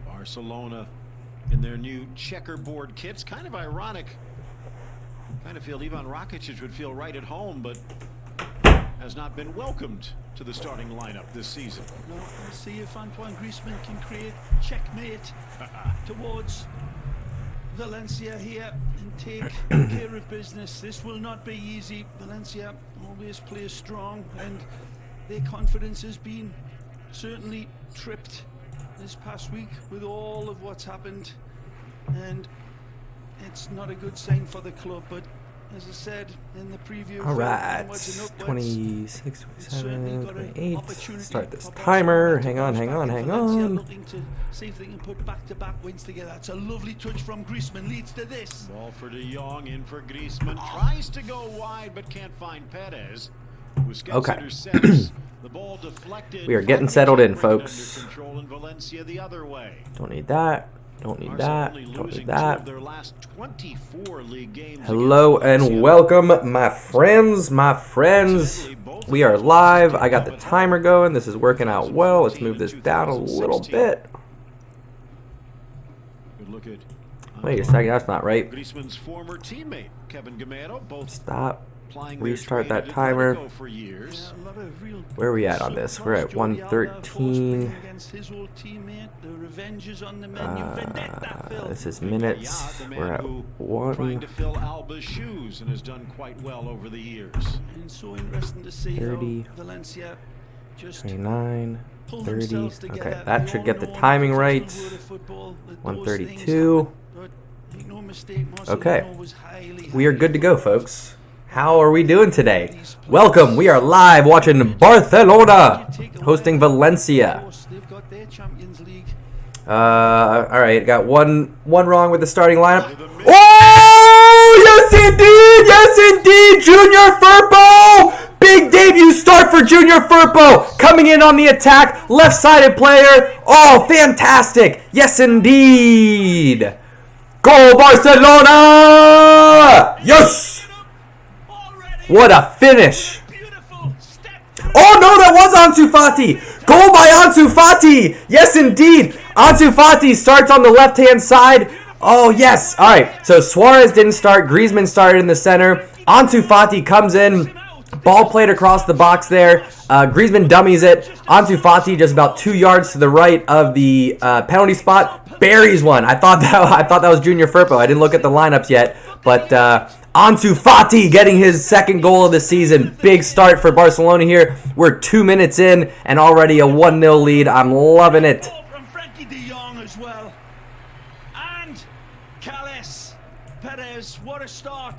Barcelona in their new checkerboard kits. Kind of ironic. Kind of feel Ivan Rakitic would feel right at home, but has not been welcomed to the starting lineup this season. No, we'll see if Antoine Griezmann can create checkmate towards Valencia here and take care of business. This will not be easy. Valencia always plays strong, and their confidence has been certainly tripped this past week with all of what's happened, and it's not a good sign for the club. But as I said in the preview, all right, 26, 27, 28. Start this timer. Hang on. Looking to see if they can put back-to-back wins together. It's a lovely touch from Griezmann, leads to this. Ball for De Jong, in for Griezmann. Tries to go wide, but can't find Perez. Okay. The ball deflected. We are getting settled in, folks. Control in Valencia the other way. Don't need that. Don't need that. Don't need that. Their last 24 league games. Hello and welcome, my friends. We are live. I got the timer going. This is working out well. Let's move this down a little bit. Good look at. Wait a second. That's not right. Griezmann's former teammate Kevin Gamero. Both stop. Restart that timer. Where are we at on this? We're at 113. This is minutes. We're at 1. Trying to fill Alba's shoes and has done quite well over the years. And so interesting to see 30, how Valencia just 29, 30. Okay, that should get the timing right. 132. Okay, we are good to go, folks. How are we doing today? Welcome. We are live watching Barcelona hosting Valencia. All right, got one wrong with the starting lineup. Oh, yes indeed, Junior Firpo. Big debut start for Junior Firpo. Coming in on the attack, left-sided player. Oh, fantastic. Yes, indeed. Go Barcelona! Yes! What a finish! Oh no, that was Ansu Fati! Goal by Ansu Fati! Yes, indeed! Ansu Fati starts on the left-hand side. Oh, yes! Alright, so Suarez didn't start. Griezmann started in the center. Ansu Fati comes in. Ball played across the box there. Griezmann dummies it. Ansu Fati just about 2 yards to the right of the penalty spot. Buries one. I thought that was Junior Firpo. I didn't look at the lineups yet, but Ansu Fati getting his second goal of the season. Big start for Barcelona here. We're 2 minutes in and already a 1-0 lead. I'm loving it. From Frankie De Jong as well. And Calles Perez. What a start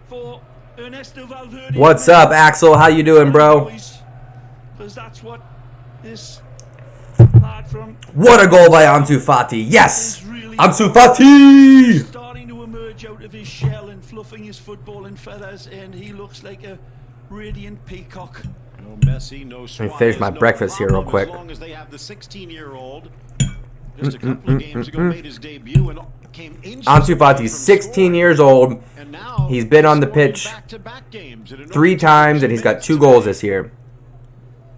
for Ernesto Valverde. What's up, Axel? How you doing, bro? Because that's what this lad from. What a goal by Ansu Fati. Yes! Ansu Fati! Starting to emerge out of his shell and fluffing his footballing feathers, and he looks like a radiant peacock. No Messi, no Suarez, let me finish my breakfast here real quick. As long as they have the 16-year-old, just a couple of games ago made his debut and came Ansu Fati's 16 years old. He's been on the pitch 3 times, and he's got 2 goals this year.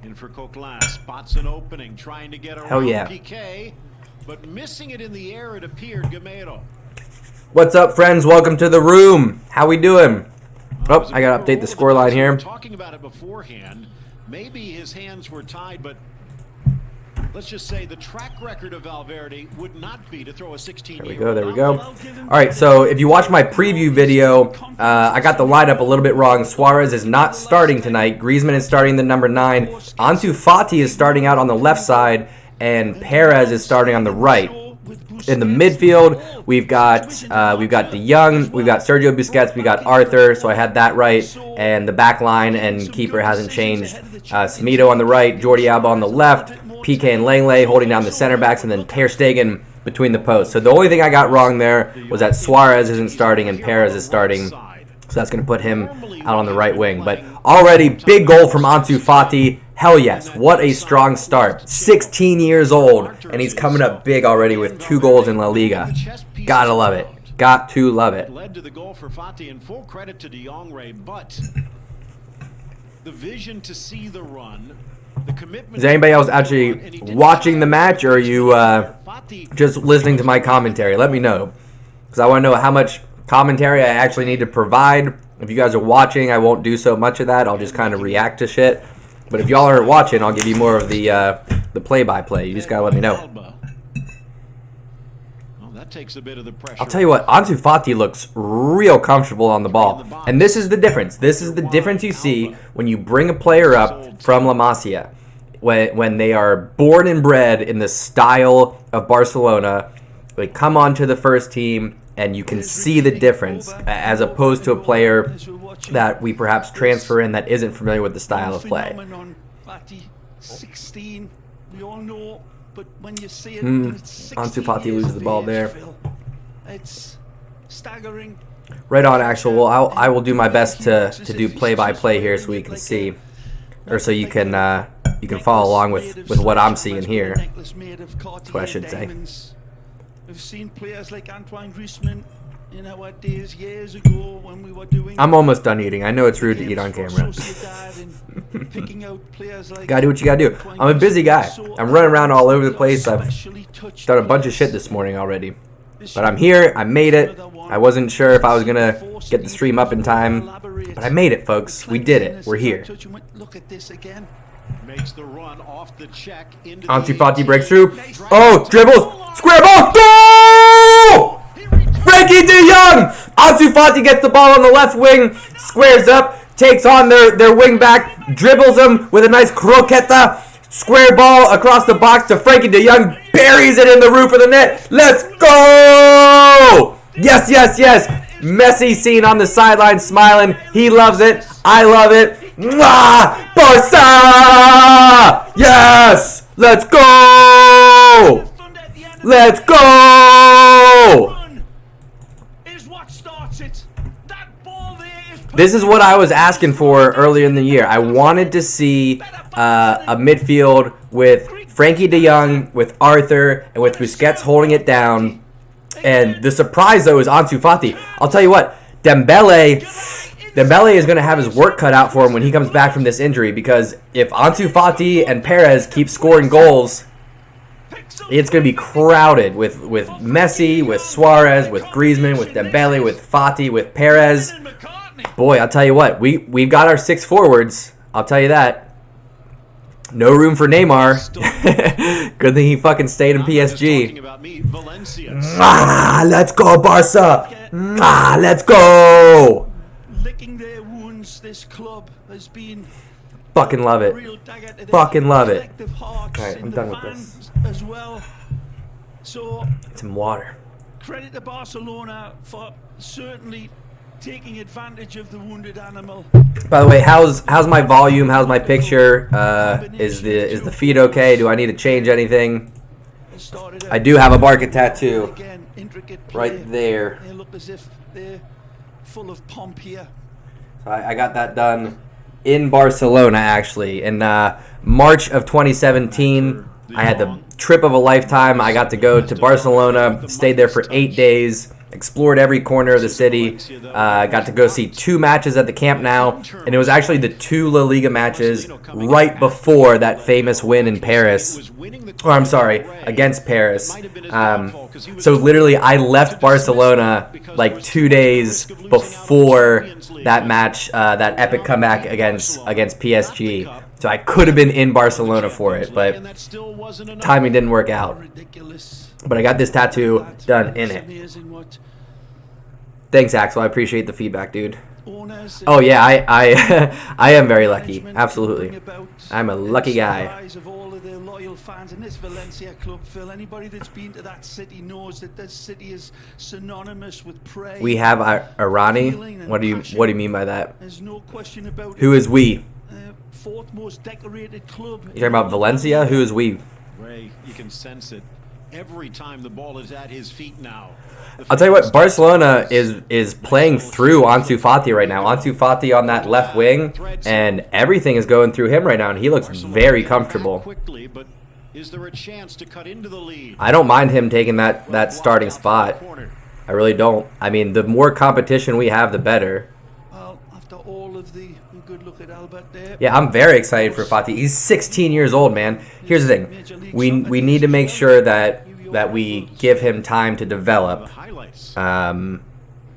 In for Coquelin, spots an opening, trying to get around Hell yeah. Pique, but missing it in the air, it appeared. Gamero. What's up, friends? Welcome to the room. How we doing? Oh, I gotta update the scoreline here. Talking about it beforehand, maybe his hands were tied, but let's just say the track record of Valverde would not be to throw a 16-year-old. There we go. All right, so if you watch my preview video, I got the lineup a little bit wrong. Suarez is not starting tonight. Griezmann is starting the number 9. Ansu Fati is starting out on the left side, and Perez is starting on the right. In the midfield, we've got De Jong, we've got Sergio Busquets, we got Arthur, so I had that right, and the back line and keeper hasn't changed. Smito on the right, Jordi Alba on the left, Pique and Langley holding down the center backs, and then Ter Stegen between the posts. So the only thing I got wrong there was that Suarez isn't starting and Perez is starting. So that's going to put him out on the right wing. But already, big goal from Ansu Fati. Hell yes, what a strong start. 16 years old, and he's coming up big already with 2 goals in La Liga. Gotta love it. Got to love it. Led to the goal for Fati, and full credit to De Jong, Ray, but the vision to see the run, the commitment. Is anybody else actually watching the match, or are you just listening to my commentary? Let me know, because I want to know how much commentary I actually need to provide. If you guys are watching, I won't do so much of that. I'll just kind of react to shit. But if y'all aren't watching, I'll give you more of the play-by-play. You just gotta let me know. Well, that takes a bit of the pressure. I'll tell you what, Ansu Fati looks real comfortable on the ball. And this is the difference. This is the difference you see when you bring a player up from La Masia. When they are born and bred in the style of Barcelona, they come onto the first team, and you can see the difference as opposed to a player that we perhaps transfer in that isn't familiar with the style of play. 16, we all know, but when you see it, Ansu Fati loses the ball there. It's staggering. Right on, Axel. Well, I will do my best to do play-by-play here so we can see, or so you can follow along with what I'm seeing here. That's what I should say. We've seen players like Antoine Griezmann in our days years ago when we were doing. I'm almost done eating. I know it's rude to eat on camera. Gotta do what you gotta do. I'm a busy guy. I'm running around all over the place. I've done a bunch of shit this morning already. But I'm here. I made it. I wasn't sure if I was gonna get the stream up in time, but I made it, folks. We did it. We're here. Look at this again. Makes the run off the check into Ansu Fati breaks through. Oh, dribbles. Square ball. Goal! Frankie de Jong! Ansu Fati gets the ball on the left wing. Squares up. Takes on their wing back. Dribbles him with a nice croqueta. Square ball across the box to Frankie de Jong. Buries it in the roof of the net. Let's go! Yes, yes, yes. Messi seen on the sideline smiling. He loves it. I love it. Mwah! Barca! Yes! Let's go! Let's go! This is what I was asking for earlier in the year. I wanted to see a midfield with Frankie de Jong, with Arthur, and with Busquets holding it down. And the surprise, though, is Ansu Fati. I'll tell you what, Dembele is going to have his work cut out for him when he comes back from this injury, because if Ansu Fati and Perez keep scoring goals, it's going to be crowded with Messi, with Suarez, with Griezmann, with Dembele, with Fati, with Perez. Boy, I'll tell you what, we've got our 6 forwards. I'll tell you that. No room for Neymar. Good thing he fucking stayed in PSG. Let's go, Barca. Let's go. Licking their wounds, this club has been fucking love it. Fucking love it. Alright, I'm done with this. As well. So, some water. Credit to Barcelona for certainly taking advantage of the wounded animal. By the way, how's my volume? How's my picture? Is the feed okay? Do I need to change anything? I do have a Barca tattoo right there. They look as if they're full of pomp here. So I got that done in Barcelona, actually. In March of 2017, I had the trip of a lifetime. I got to go to Barcelona, stayed there for 8 days. Explored every corner of the city. Got to go see 2 matches at the Camp Nou, and it was actually the 2 La Liga matches right before that famous win in Paris. Or I'm sorry, against Paris. So literally, I left Barcelona like 2 days before that match, that epic comeback against PSG. So I could have been in Barcelona for it, but timing didn't work out. But I got this tattoo done in it. Thanks, Axel. I appreciate the feedback, dude. Oh yeah, I am very lucky. Absolutely, I'm a lucky guy. Anybody that's been to that city knows that this city is synonymous with pride. We have Irani. What do you mean by that? There's no question about Who is we? 4th most decorated club. You talking about Valencia? Who is we? Ray, you can sense it. every time the ball is at his feet now. I'll tell you what, Barcelona is playing through Ansu Fati right now. Ansu Fati on that left wing, and everything is going through him right now, and he looks very comfortable. Quickly, but is there a chance to cut into the lead? I don't mind him taking that starting spot. I really don't. I mean, the more competition we have, the better. Well, after all of the good look at Albert there. Yeah, I'm very excited for Fati. He's 16 years old, man. Here's the thing. We need to make sure that we give him time to develop, and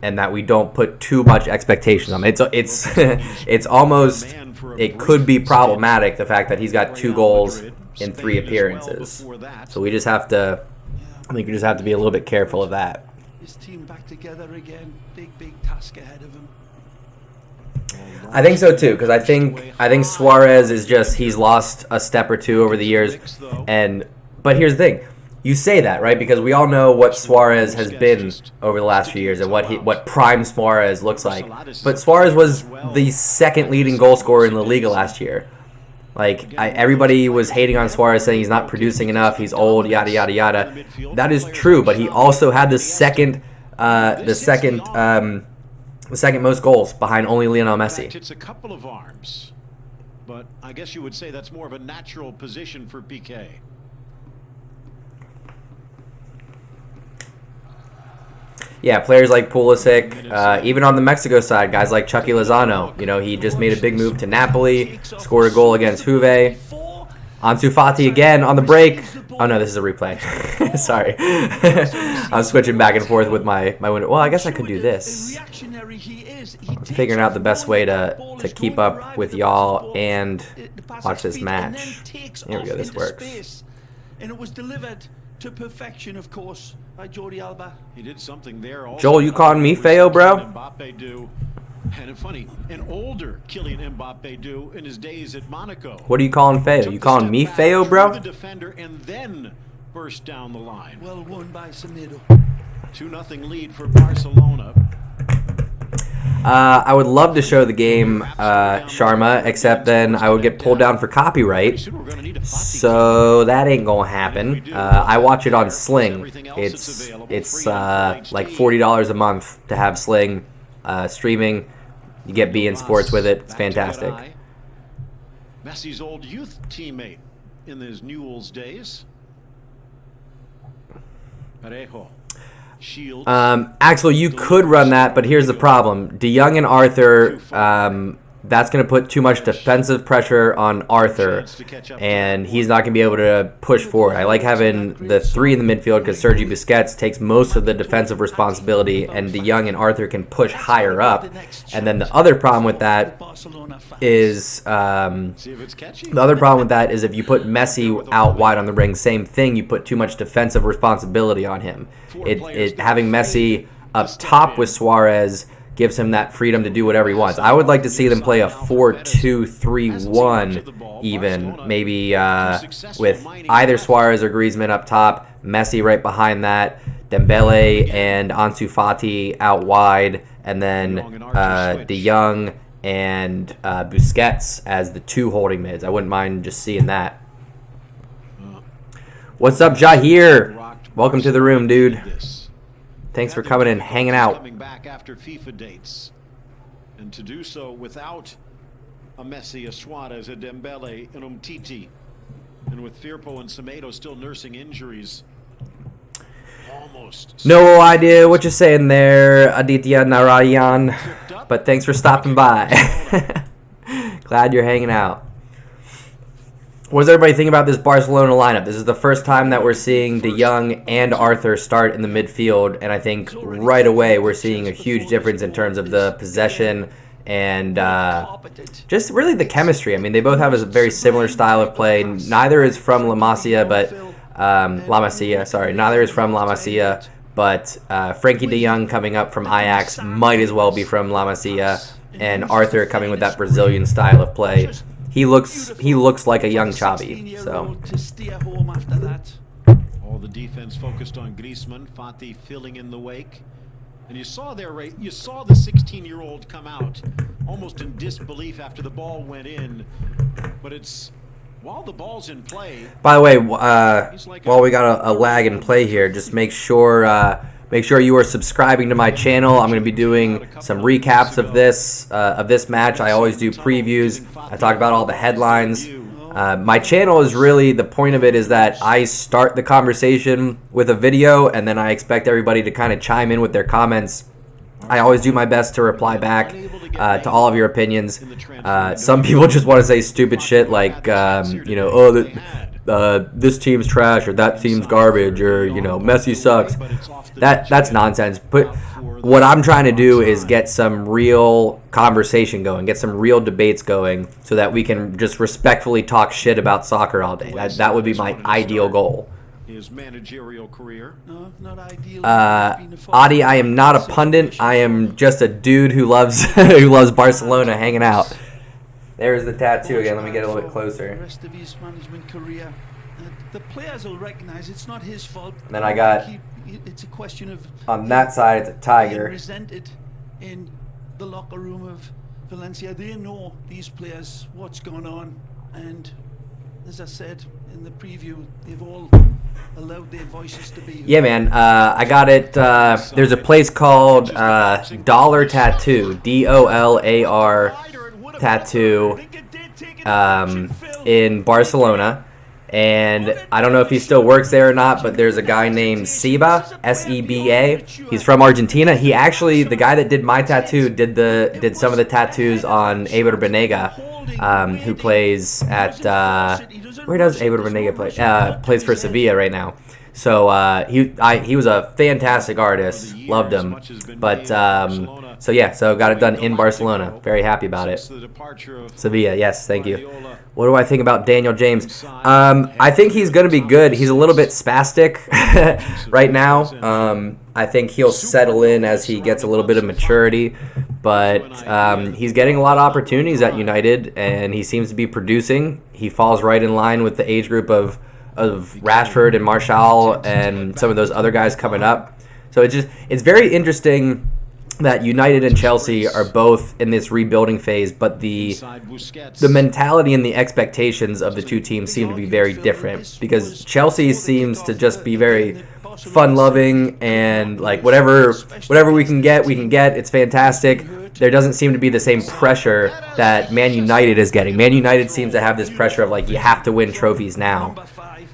that we don't put too much expectations on him. It's almost, it could be problematic, the fact that he's got 2 goals in 3 appearances. So we just have to, I think we just have to be a little bit careful of that. His team back together again. Big task ahead of him. I think so too, because I think Suarez is just, he's lost a step or two over the years, but here's the thing. You say that, right? Because we all know what Suarez has been over the last few years and what prime Suarez looks like. But Suarez was the 2nd leading goal scorer in the Liga last year. Like, everybody was hating on Suarez, saying he's not producing enough, he's old, yada yada yada. That is true, but he also had the second most goals behind only Lionel Messi. It's a couple of arms, but I guess you would say that's more of a natural position for Pique. Yeah, players like Pulisic, even on the Mexico side, guys like Chucky Lozano. You know, he just made a big move to Napoli, scored a goal against Juve. Ansu Fati again on the break. Oh no, this is a replay. Sorry. I'm switching back and forth with my window. Well, I guess I could do this. Figuring out the best way to keep up with y'all and watch this match. Here we go, this works. And it was delivered to perfection, of course, by Jordi Alba. He did something there. Joel, you calling me Feo, bro? Mbappe do. And funny, an older Kylian Mbappe do in his days at Monaco. What are you calling Feo? You calling me Feo, bro? The defender and then burst down the line. Well won by Semedo. 2-0 lead for Barcelona. I would love to show the game, Sharma, except then I would get pulled down for copyright, so that ain't gonna happen. I watch it on Sling. It's like $40 a month to have Sling streaming. You get beIN Sports with it. It's fantastic. Messi's old youth teammate in his Newell's days. Parejo. Axel, you could run that, but here's the problem. De Jong and Arthur, that's going to put too much defensive pressure on Arthur, and he's not going to be able to push forward. I like having the 3 in the midfield because Sergi Busquets takes most of the defensive responsibility, and De Jong and Arthur can push higher up. And then the other problem with that is if you put Messi out wide on the ring, same thing. You put too much defensive responsibility on him. Having Messi up top with Suarez gives him that freedom to do whatever he wants. I would like to see them play a 4-2-3-1 even, maybe with either Suarez or Griezmann up top, Messi right behind that, Dembele and Ansu Fati out wide, and then De Jong and Busquets as the 2 holding mids. I wouldn't mind just seeing that. What's up, Jahir? Welcome to the room, dude. Thanks for coming and hanging out. Coming back after FIFA dates, and to do so without a Messi, a Suarez, a Dembele, an Umtiti, and with Firpo and Semedo still nursing injuries. Almost. No idea what you're saying there, Aditya Narayan, but thanks for stopping by. Glad you're hanging out. What does everybody think about this Barcelona lineup? This is the first time that we're seeing De Jong and Arthur start in the midfield, and I think right away we're seeing a huge difference in terms of the possession and just really the chemistry. I mean, they both have a very similar style of play. Neither is from La Masia, but neither is from La Masia, but Frankie De Jong coming up from Ajax might as well be from La Masia, and Arthur coming with that Brazilian style of play. He looks like a young Xavi. So. All the defense focused on Griezmann, Fati filling in the wake, and you saw there, right? You saw the 16-year-old come out almost in disbelief after the ball went in, but it's While the ball's in play, By the way, while we got a lag in play here, just make sure you are subscribing to my channel. I'm going to be doing some recaps of this match. I always do previews. I talk about all the headlines. My channel is really, the point of it is that I start the conversation with a video, and then I expect everybody to kind of chime in with their comments. I always do my best to reply back to all of your opinions. Some people just want to say stupid shit like, you know, oh, this team's trash, or that team's garbage, or, you know, Messi sucks. That's nonsense. But what I'm trying to do is get some real conversation going, get some real debates going, so that we can just respectfully talk shit about soccer all day. That would be my ideal goal. his managerial career. No, not ideal. Adi, I am not a pundit. I am just a dude who loves who loves Barcelona, hanging out. There's the tattoo again. Let me get a little bit closer. The rest of his management career, the players will recognise it's not his fault. And then I got it's a question of on that side. It's a tiger. Resented in the locker room of Valencia. They know, these players, what's going on, and as I said in the preview, they've all allowed their voices to be. Yeah, man. I got it. There's a place called Dollar Tattoo, DOLAR Tattoo, in Barcelona. And I don't know if he still works there or not, but there's a guy named Seba, S-E-B-A. He's from Argentina. He actually, the guy that did my tattoo, did some of the tattoos on Eibar Banega, who plays at where does Eibar Banega play? Plays for Sevilla right now. So he was a fantastic artist, loved him. But so yeah, so got it done in Barcelona. Very happy about it. Sevilla, yes, thank you. What do I think about Daniel James? I think he's going to be good. He's a little bit spastic right now. I think he'll settle in as he gets a little bit of maturity. But he's getting a lot of opportunities at United, and he seems to be producing. He falls right in line with the age group of Rashford and Martial and some of those other guys coming up. So it's very interesting that United and Chelsea are both in this rebuilding phase, but the mentality and the expectations of the two teams seem to be very different, because Chelsea seems to just be very fun-loving and like whatever we can get, it's fantastic. There doesn't seem to be the same pressure that Man United is getting. Man United seems to have this pressure of like, you have to win trophies now,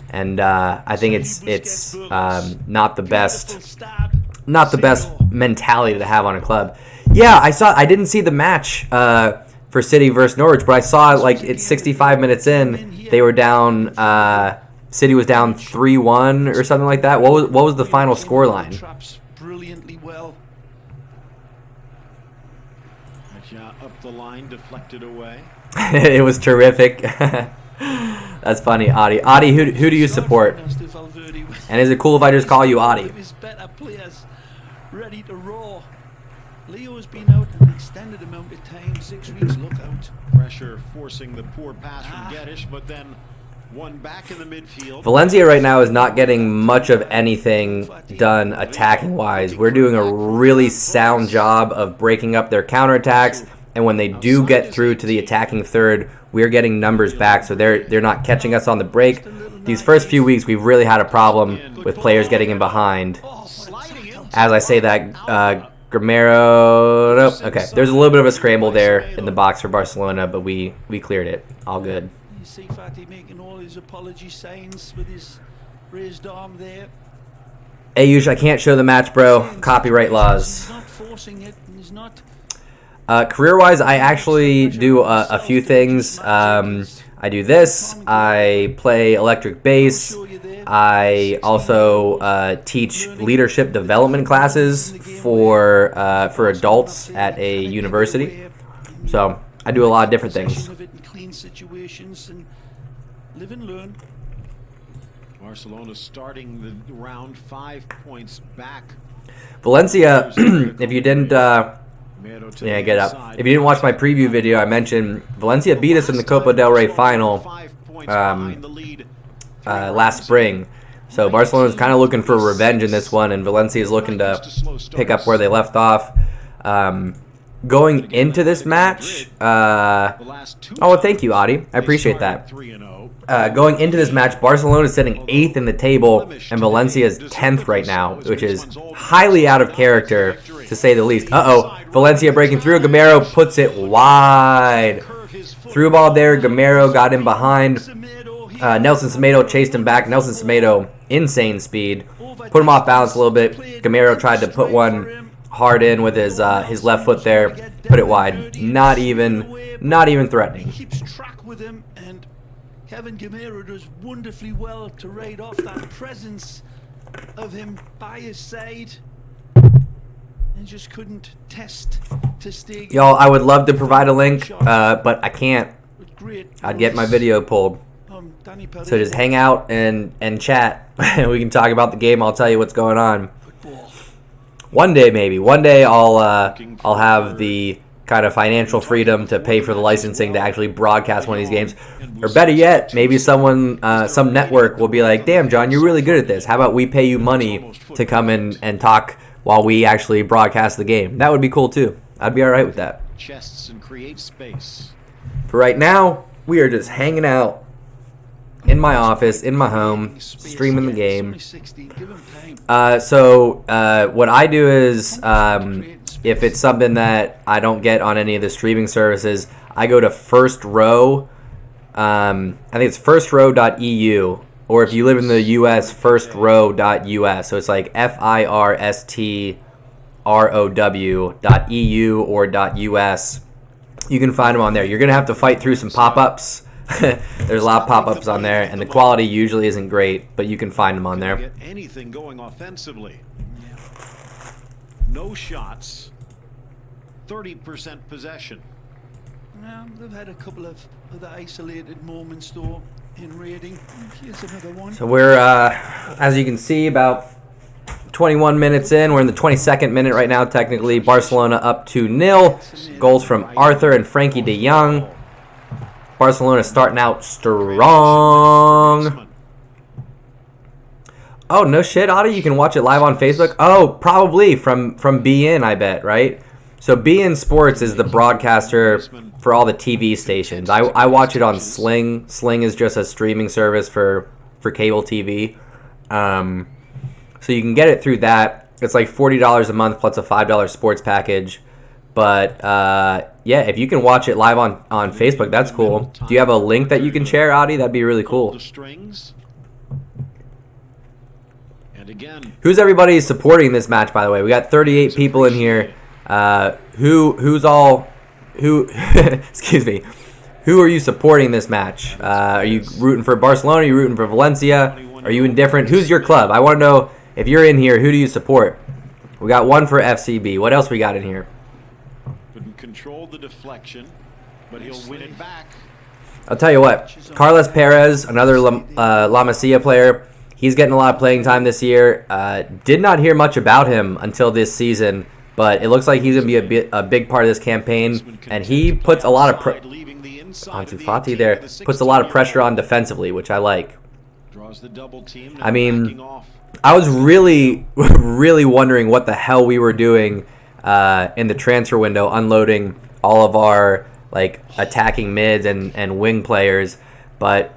and I think it's not the best mentality to have on a club. Yeah, I didn't see the match for City versus Norwich, but I saw like it's 65 minutes in, they were down. City was down 3-1 or something like that. What was the final scoreline? Brilliantly well. Up the line, deflected away. It was terrific. That's funny, Adi. Adi, who do you support? And is it cool if I just call you Adi? Ready to roar. Leo has been out an extended amount of time, 6 weeks. Look out. Pressure forcing the poor pass from Geddes, but then one back in the midfield. Valencia right now is not getting much of anything done attacking-wise. We're doing a really sound job of breaking up their counterattacks, and when they do get through to the attacking third, we're getting numbers back, so they're not catching us on the break. These first few weeks, we've really had a problem with players getting in behind. As I say that, Gramero, nope. Okay, there's a little bit of a scramble there in the box for Barcelona, but we cleared it. All good. You see Fatty making all his apology signs with his raised arm there. Ayush, I can't show the match, bro. Copyright laws. He's not forcing it. He's not. Career-wise, I actually do a few things. I do this. I play electric bass. I also teach leadership development classes for adults at a university. So I do a lot of different things. Live and learn. Barcelona starting the round 5 points back. Valencia, if you didn't, yeah, get up. If you didn't watch my preview video, I mentioned Valencia beat us in the Copa del Rey final last spring. So Barcelona's kind of looking for revenge in this one, and Valencia is looking to pick up where they left off. going into this match, oh, thank you, Adi. I appreciate that. Going into this match, Barcelona is sitting 8th in the table, and Valencia is 10th right now, which is highly out of character, to say the least. Uh-oh, Valencia breaking through. Gamero puts it wide. Through ball there. Gamero got in behind. Nelson Semedo chased him back. Nelson Semedo, insane speed. Put him off balance a little bit. Gamero tried to put one hard in with his left foot there. Put it wide. Not even threatening. Keeps track with him, and Kevin Gamero does wonderfully well to raid off that presence of him by his side. And just couldn't test to stay. Y'all, I would love to provide a link, but I can't. I'd get my video pulled. So just hang out and chat, and we can talk about the game. I'll tell you what's going on. One day, maybe. One day I'll have the kind of financial freedom to pay for the licensing to actually broadcast one of these games. Or better yet, maybe someone, some network will be like, damn, John, you're really good at this. How about we pay you money to come in and talk while we actually broadcast the game? That would be cool, too. I'd be all right with that. Chests and create space. For right now, we are just hanging out in my office, in my home, streaming the game. So what I do is, if it's something that I don't get on any of the streaming services, I go to First Row. I think it's firstrow.eu, or if you live in the U.S., firstrow.us. So it's like FIRSTROW.EU or .us. You can find them on there. You're going to have to fight through some pop-ups. There's a lot of pop-ups on there, and the quality usually isn't great, but you can find them on there. Get anything going offensively. No shots. 30% possession. They've had a couple of other isolated moments though in raiding. Here's another one. So we're, as you can see, about 21 minutes in. We're in the 22nd minute right now, technically. Barcelona up 2-0. Goals from Arthur and Frankie de Jong. Barcelona starting out strong. Oh, no shit, Adi. You can watch it live on Facebook. Oh, probably from BN, I bet, right? So BN Sports is the broadcaster for all the TV stations. I watch it on Sling. Sling is just a streaming service for cable TV. So you can get it through that. It's like $40 a month plus a $5 sports package. But, yeah, if you can watch it live on Facebook, that's cool. Do you have a link that you can share, Adi? That'd be really cool. Who's everybody supporting this match, by the way? We got 38 people in here. Excuse me. Who are you supporting this match? Are you rooting for Barcelona? Are you rooting for Valencia? Are you indifferent? Who's your club? I want to know, if you're in here, who do you support? We got one for FCB. What else we got in here? Couldn't control the deflection, but he'll win it back. I'll tell you what. Carlos Perez, another La Masia player. He's getting a lot of playing time this year. Did not hear much about him until this season, but it looks like he's going to be a big part of this campaign. And he puts a lot of Ansu Fati there puts a lot of pressure on defensively, which I like. I mean, I was really, really wondering what the hell we were doing in the transfer window, unloading all of our attacking mids and wing players, but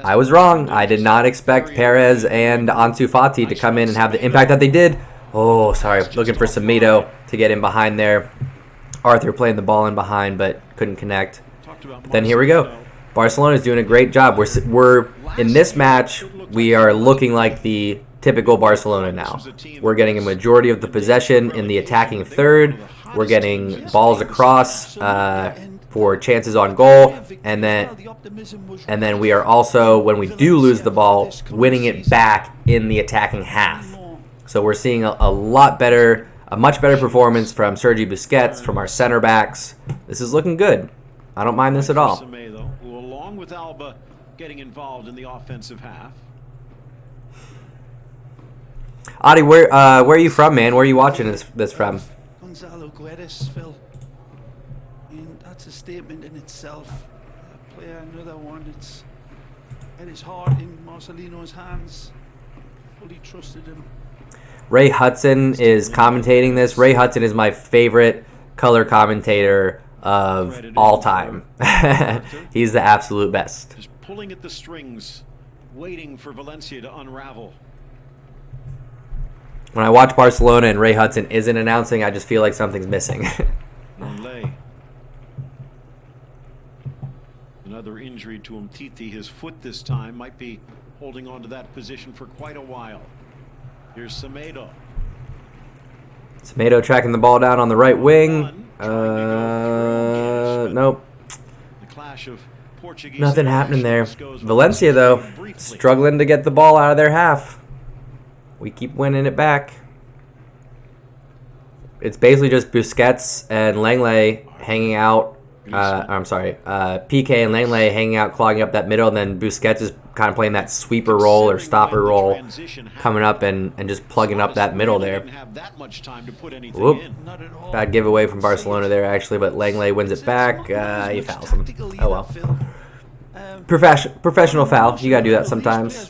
I was wrong. I did not expect Perez and Ansu Fati to come in and have the impact that they did. Oh, sorry. Looking for Semedo to get in behind there. Arthur playing the ball in behind, but couldn't connect. But then here we go. Barcelona's doing a great job. We're in this match, we are looking like the typical Barcelona now. We're getting a majority of the possession in the attacking third. We're getting balls across for chances on goal, and then we are also, when we do lose the ball, winning it back in the attacking half. So we're seeing a much better performance from Sergi Busquets, from our center backs. This is looking good. I don't mind this at all. Who, along with Alba, getting involved in the offensive half. Adi, where are you from, man? Where are you watching this from? Gonzalo Guedes, Phil. And that's a statement in itself. Player, another one. It's at his heart in Marcelino's hands. Fully trusted him. Ray Hudson is commentating this. Ray Hudson is my favorite color commentator of all time. He's the absolute best. Just pulling at the strings, waiting for Valencia to unravel. When I watch Barcelona and Ray Hudson isn't announcing, I just feel like something's missing. Lay. Another injury to Umtiti. His foot this time might be holding on to that position for quite a while. Here's Semedo. Semedo tracking the ball down on the right wing. Nope. The clash of Portuguese Nothing happening there. Valencia, though, struggling to get the ball out of their half. We keep winning it back. It's basically just Busquets and Langley hanging out. Pique and Langley hanging out, clogging up that middle, and then Busquets is kind of playing that sweeper role or stopper role, coming up and just plugging up that middle there. Whoop. Bad giveaway from Barcelona there, actually, but Langley wins it back. He fouls him. Oh, well. Professional foul. You got to do that sometimes.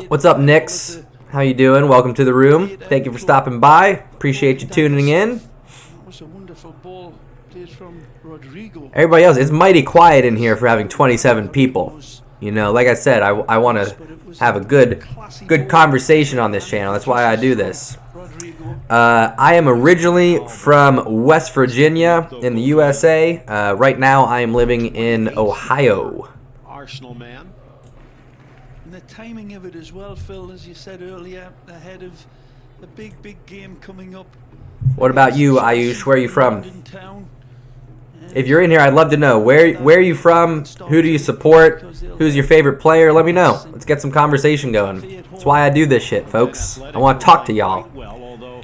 What's up, Nix? How you doing? Welcome to the room. Thank you for stopping by. Appreciate you tuning in. Everybody else, it's mighty quiet in here for having 27 people. You know, like I said, I want to have a good conversation on this channel. That's why I do this. I am originally from West Virginia in the USA. Right now, I am living in Ohio. Arsenal man. And the timing of it as well, Phil, as you said earlier, ahead of the big game coming up. What about you, Ayush? Where are you from? If you're in here, I'd love to know. Where are you from? Who do you support? Who's your favorite player? Let me know. Let's get some conversation going. That's why I do this shit, folks. I want to talk to y'all. Although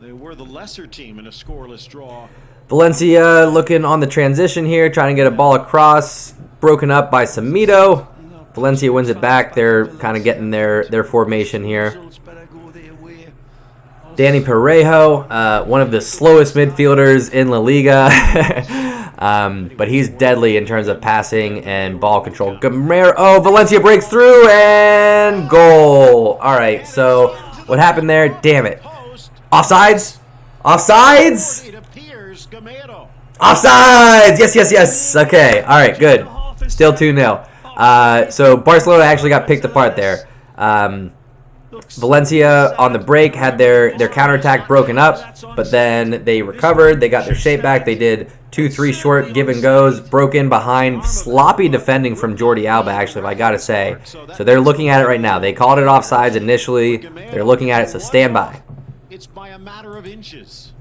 they were the lesser team in a scoreless draw. Valencia looking on the transition here, trying to get a ball across. Broken up by Semedo. Valencia wins it back. They're kind of getting their formation here. Danny Parejo, one of the slowest midfielders in La Liga, but he's deadly in terms of passing and ball control. Oh, Valencia breaks through and goal. All right, so what happened there? Damn it. Offsides? Offsides? Offsides! Yes. Okay, all right, good. Still 2-0. So Barcelona actually got picked apart there. Valencia on the break had their counterattack broken up, but then they recovered. They got their shape back. They did 2-3 short give and goes, broke in behind. Sloppy defending from Jordi Alba, actually, if I got to say. So they're looking at it right now. They called it offsides initially. They're looking at it, so stand by. It's by a matter of inches.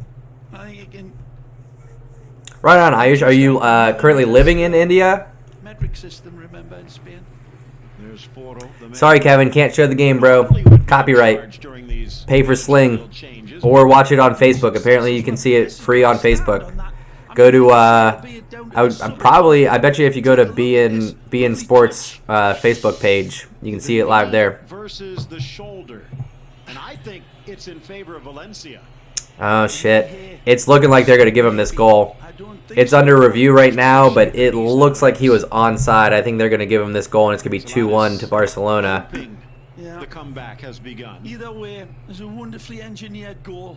Right on, Ayush. Are you currently living in India? Metric system, remember, in Spain. Sorry, Kevin. Can't show the game, bro. Copyright. Pay for Sling. Or watch it on Facebook. Apparently, you can see it free on Facebook. Go to, I bet you if you go to Be in Sports Facebook page, you can see it live there. Versus the shoulder. And I think it's in favor of Valencia. Oh, shit. It's looking like they're going to give him this goal. It's under review right now, but it looks like he was onside. I think they're going to give him this goal, and it's going to be 2-1 to Barcelona. The comeback has begun. Either way, it's a wonderfully engineered goal.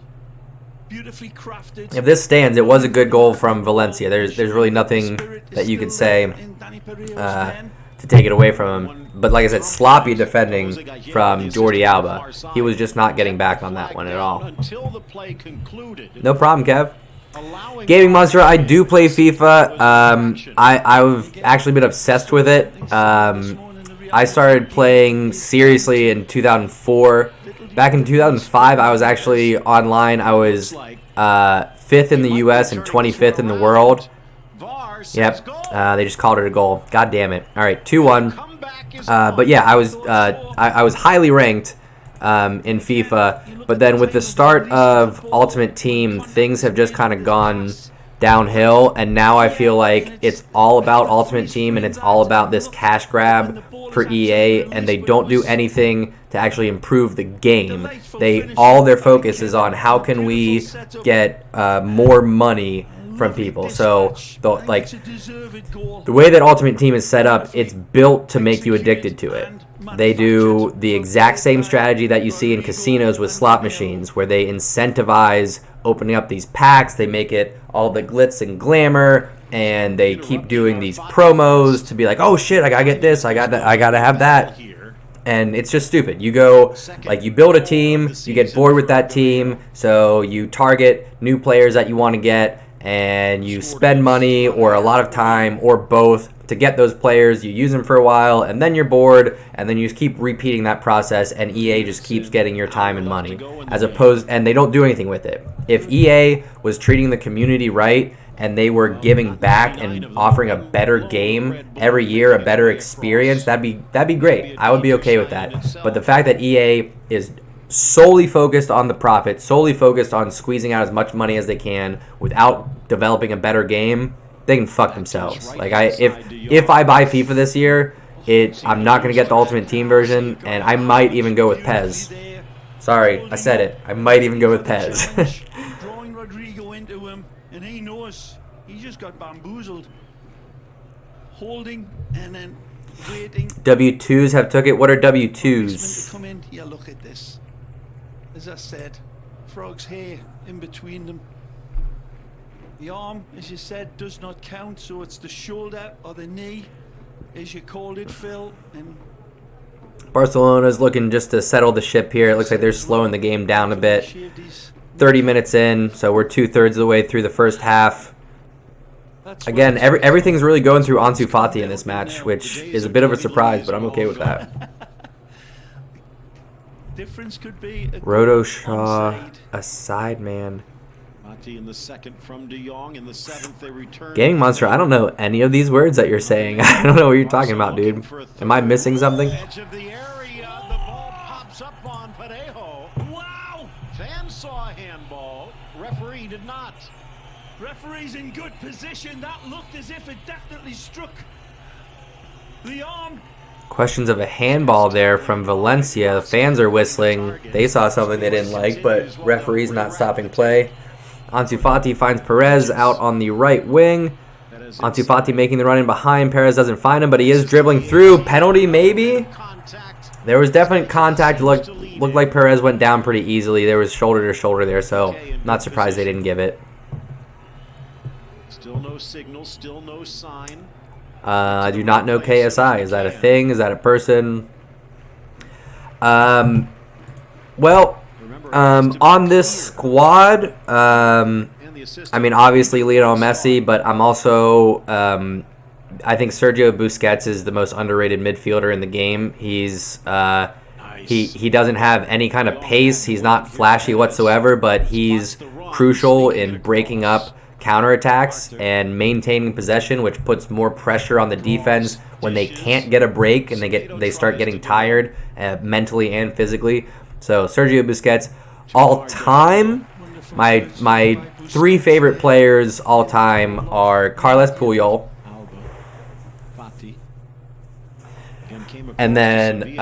Beautifully crafted. If this stands, it was a good goal from Valencia. There's really nothing that you could say to take it away from him. But like I said, sloppy defending from Jordi Alba. He was just not getting back on that one at all. No problem, Kev. Gaming Monster, I do play FIFA. I've actually been obsessed with it. I started playing seriously in 2004. Back in 2005, I was actually online. I was 5th in the U.S. and 25th in the world. Yep, they just called it a goal. God damn it. All right, 2-1. But yeah, I was highly ranked in FIFA. But then with the start of Ultimate Team, things have just kind of gone downhill. And now I feel like it's all about Ultimate Team and it's all about this cash grab for EA. And they don't do anything to actually improve the game. All their focus is on how can we get more money from people. So the way that Ultimate Team is set up, it's built to make you addicted to it. They do the exact same strategy that you see in casinos with slot machines, where they incentivize opening up these packs. They make it all the glitz and glamour, and they keep doing these promos to be like, oh shit, I gotta get this, I gotta have that. And it's just stupid. You go, like, you build a team, you get bored with that team, so you target new players that you want to get, and you spend money or a lot of time or both to get those players. You use them for a while, and then you're bored, and then you just keep repeating that process, and EA just keeps getting your time and money, and they don't do anything with it. If EA was treating the community right, and they were giving back and offering a better game every year, a better experience, that'd be great. I would be okay with that. But the fact that EA is solely focused on the profit, solely focused on squeezing out as much money as they can without developing a better game, they can fuck themselves. Like, if I buy FIFA this year, I'm not gonna get the Ultimate Team version, and I might even go with Pez. Sorry, I said it. I might even go with Pez. Drawing Rodrigo into him, and he knows he just got bamboozled. Holding and then waiting. W2s have took it. What are W2s? To come in. Yeah, look at this. As I said, Frog's hair in between them. The arm, as you said, does not count, so it's the shoulder or the knee, as you called it, Phil. And Barcelona's looking just to settle the ship here. It looks like they're slowing the game down a bit. 30 minutes in, so we're 2/3 of the way through the first half. Again, everything's really going through Ansu Fati in this match, which is a bit of a surprise, but I'm okay with that. Difference could be Roto Shaw, a side man. In the second from De Jong, in the seventh they return. Gaming Monster, I don't know any of these words that you're saying. I don't know what you're talking about, dude. Am I missing something? Edge of the area, the ball pops up on Parejo. Wow! Fans saw a handball. Referee did not. Referee's in good position. That looked as if it definitely struck the arm. Questions of a handball there from Valencia. The fans are whistling. They saw something they didn't like, but referee's not stopping play. Ansu Fati finds Perez out on the right wing. Ansu Fati making the run in behind. Perez doesn't find him, but he is dribbling through. Penalty, maybe? There was definite contact. Looked like Perez went down pretty easily. There was shoulder to shoulder there, so not surprised they didn't give it. Still no signal, still no sign. I do not know KSI. Is that a thing? Is that a person? Well, on this squad, I mean, obviously Lionel Messi, but I'm also, I think Sergio Busquets is the most underrated midfielder in the game. He's, he doesn't have any kind of pace. He's not flashy whatsoever, but he's crucial in breaking up counterattacks and maintaining possession, which puts more pressure on the defense when they can't get a break and they start getting tired mentally and physically. So Sergio Busquets, all time, my three favorite players all time are Carles Puyol, and then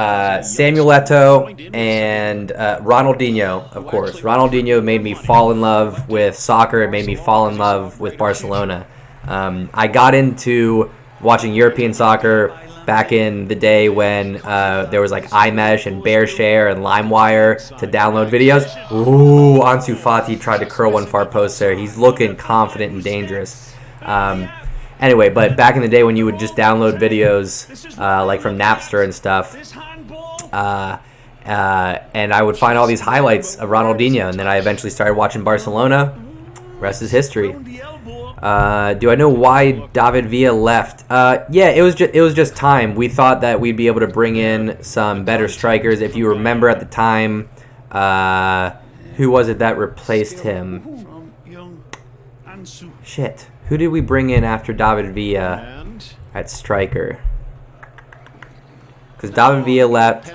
Samuel Eto'o and Ronaldinho, of course. Ronaldinho made me fall in love with soccer. It made me fall in love with Barcelona. I got into watching European soccer back in the day when there was like iMesh and BearShare and LimeWire to download videos. Ooh, Ansu Fati tried to curl one far post there. He's looking confident and dangerous. Anyway, but back in the day when you would just download videos like from Napster and stuff, and I would find all these highlights of Ronaldinho, and then I eventually started watching Barcelona. Rest is history. Do I know why David Villa left? Yeah, it was just time. We thought that we'd be able to bring in some better strikers. If you remember at the time, who was it that replaced him? Shit. Who did we bring in after David Villa at striker? Because David Villa left.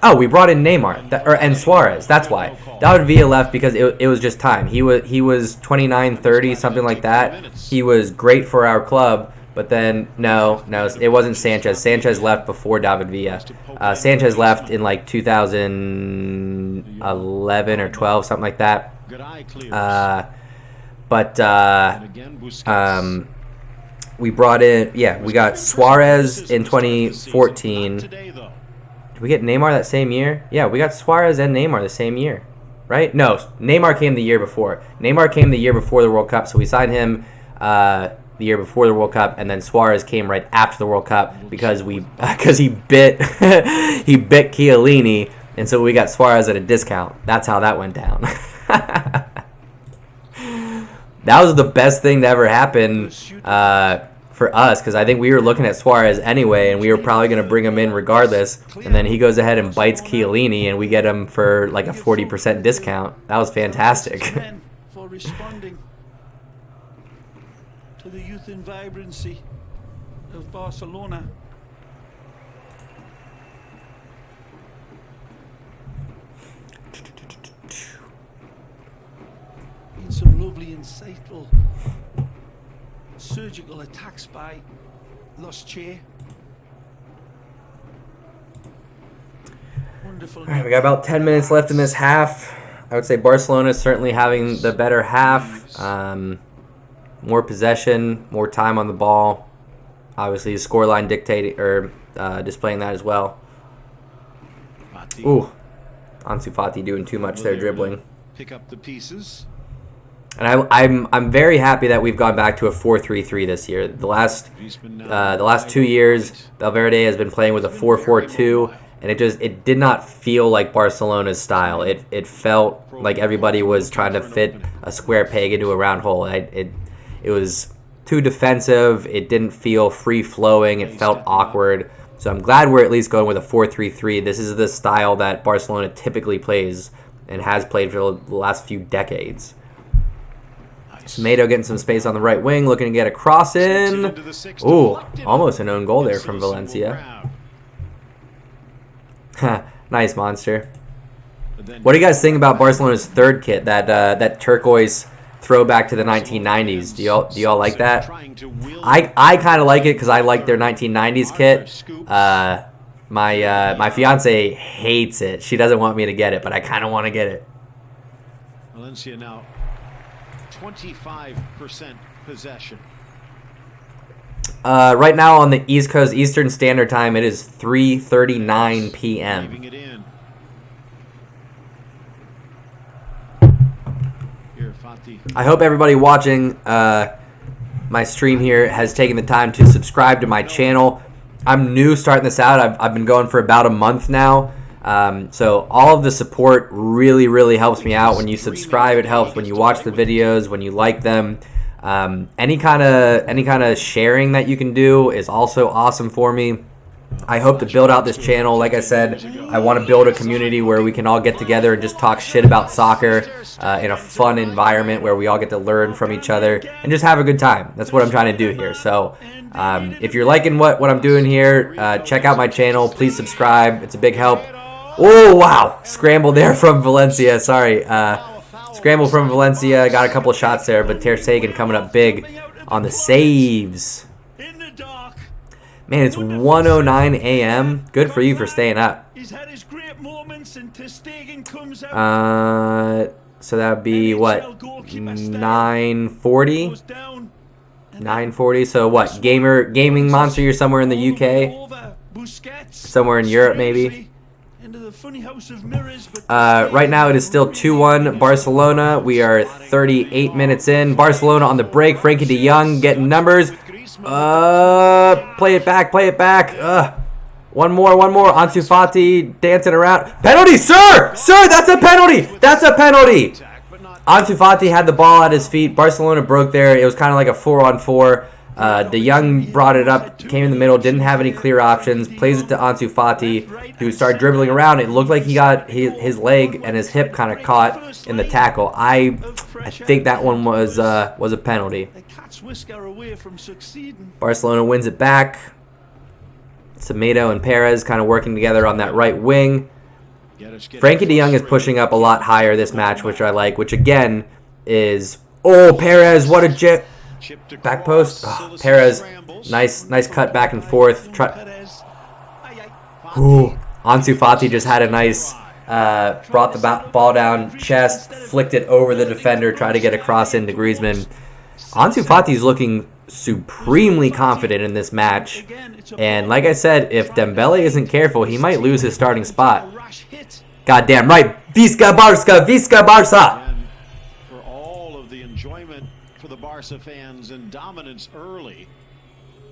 Oh, we brought in Neymar and Suarez. That's why. David Villa left because it was just time. He was 29, 30, something like that. He was great for our club, but then no, it wasn't Sanchez. Sanchez left before David Villa. Sanchez left in like 2011 or 12, something like that. But we brought in, we got Suarez in 2014. Did we get Neymar that same year? Yeah, we got Suarez and Neymar the same year. right? No, Neymar came the year before. Neymar came the year before the World Cup, so we signed him the year before the World Cup, and then Suarez came right after the World Cup because he bit he bit Chiellini, and so we got Suarez at a discount. That's how that went down. That was the best thing to ever happen for us, because I think we were looking at Suarez anyway, and we were probably going to bring him in regardless, and then he goes ahead and bites Chiellini, and we get him for like a 40% discount. That was fantastic. For responding to the youth and vibrancy of Barcelona. Been some lovely, insightful, surgical attacks by Moustache. Wonderful. All right, we got about 10 minutes left in this half. I would say Barcelona is certainly having the better half. More possession, more time on the ball. Obviously, the scoreline dictating or displaying that as well. Ooh, Ansu Fati doing too much there, dribbling. Pick up the pieces. And I'm very happy that we've gone back to a 4-3-3 this year. The last 2 years, Valverde has been playing with a 4-4-2, and it did not feel like Barcelona's style. It felt like everybody was trying to fit a square peg into a round hole. It was too defensive. It didn't feel free flowing. It felt awkward. So I'm glad we're at least going with a 4-3-3. This is the style that Barcelona typically plays and has played for the last few decades. Tomato getting some space on the right wing, looking to get a cross in. Ooh, almost an own goal there from Valencia. Nice, Monster. What do you guys think about Barcelona's third kit, that turquoise throwback to the 1990s? Do y'all like that? I kind of like it because I like their 1990s kit. My fiance hates it. She doesn't want me to get it, but I kind of want to get it. Valencia now 25% possession. Right now on the East Coast Eastern Standard Time, it is 3:39 p.m. I hope everybody watching my stream here has taken the time to subscribe to my channel. I'm new starting this out. I've been going for about a month now. So all of the support really, really helps me out. When you subscribe, it helps. When you watch the videos, when you like them, any kind of sharing that you can do is also awesome for me. I hope to build out this channel. Like I said, I want to build a community where we can all get together and just talk shit about soccer in a fun environment where we all get to learn from each other and just have a good time. That's what I'm trying to do here. So if you're liking what I'm doing here, check out my channel. Please subscribe. It's a big help. Oh, wow. Scramble there from Valencia. Sorry. Scramble from Valencia. Got a couple of shots there, but Ter Stegen coming up big on the saves. Man, it's 1:09 a.m. Good for you for staying up. So that would be, what, 9:40? 9:40. So what, gaming monster, you're somewhere in the UK? Somewhere in Europe, maybe? Right now it is still 2-1 Barcelona. We are 38 minutes in. Barcelona on the break. Frankie de Jong getting numbers. Play it back. One more. Ansu Fati dancing around. Penalty, sir! Sir, that's a penalty! That's a penalty! Ansu Fati had the ball at his feet. Barcelona broke there. It was kind of like a 4-on-4. De Jong brought it up, came in the middle, didn't have any clear options, plays it to Ansu Fati, who started dribbling around. It looked like he got his leg and his hip kind of caught in the tackle. I think that one was a penalty. Barcelona wins it back. Tomato and Perez kind of working together on that right wing. Frankie de Jong is pushing up a lot higher this match, which I like, which again is, oh, Perez, what a jet. Back post. Oh, Perez. Nice cut back and forth. Ooh. Ansu Fati just had a nice, brought the ball down, chest, flicked it over the defender, tried to get a cross into Griezmann. Ansu Fati's looking supremely confident in this match. And like I said, if Dembele isn't careful, he might lose his starting spot. Goddamn right. Visca Barca, Visca Barca. And for all of the enjoyment for the Barca fans and dominance early,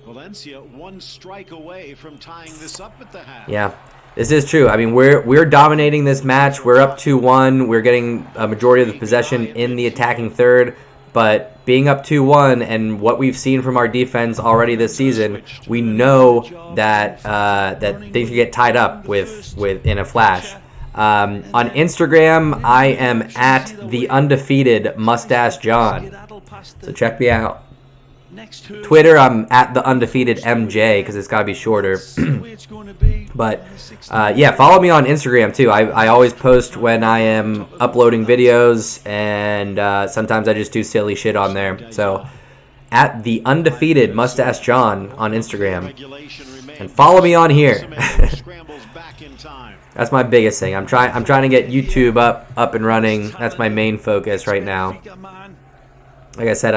Valencia one strike away from tying this up at the half. Yeah, this is true. I mean, we're dominating this match. We're up 2-1. We're getting a majority of the possession in the attacking third. But being up 2-1 and what we've seen from our defense already this season, we know that that things can get tied up with in a flash. On Instagram, I am at the undefeated Moustache John. So check me out. Twitter, I'm at the undefeated MJ because it's got to be shorter. But yeah, follow me on Instagram too. I always post when I am uploading videos, and sometimes I just do silly shit on there. So at the undefeated Moustache John on Instagram, and follow me on here. That's my biggest thing. I'm trying to get YouTube up and running. That's my main focus right now. Like I said,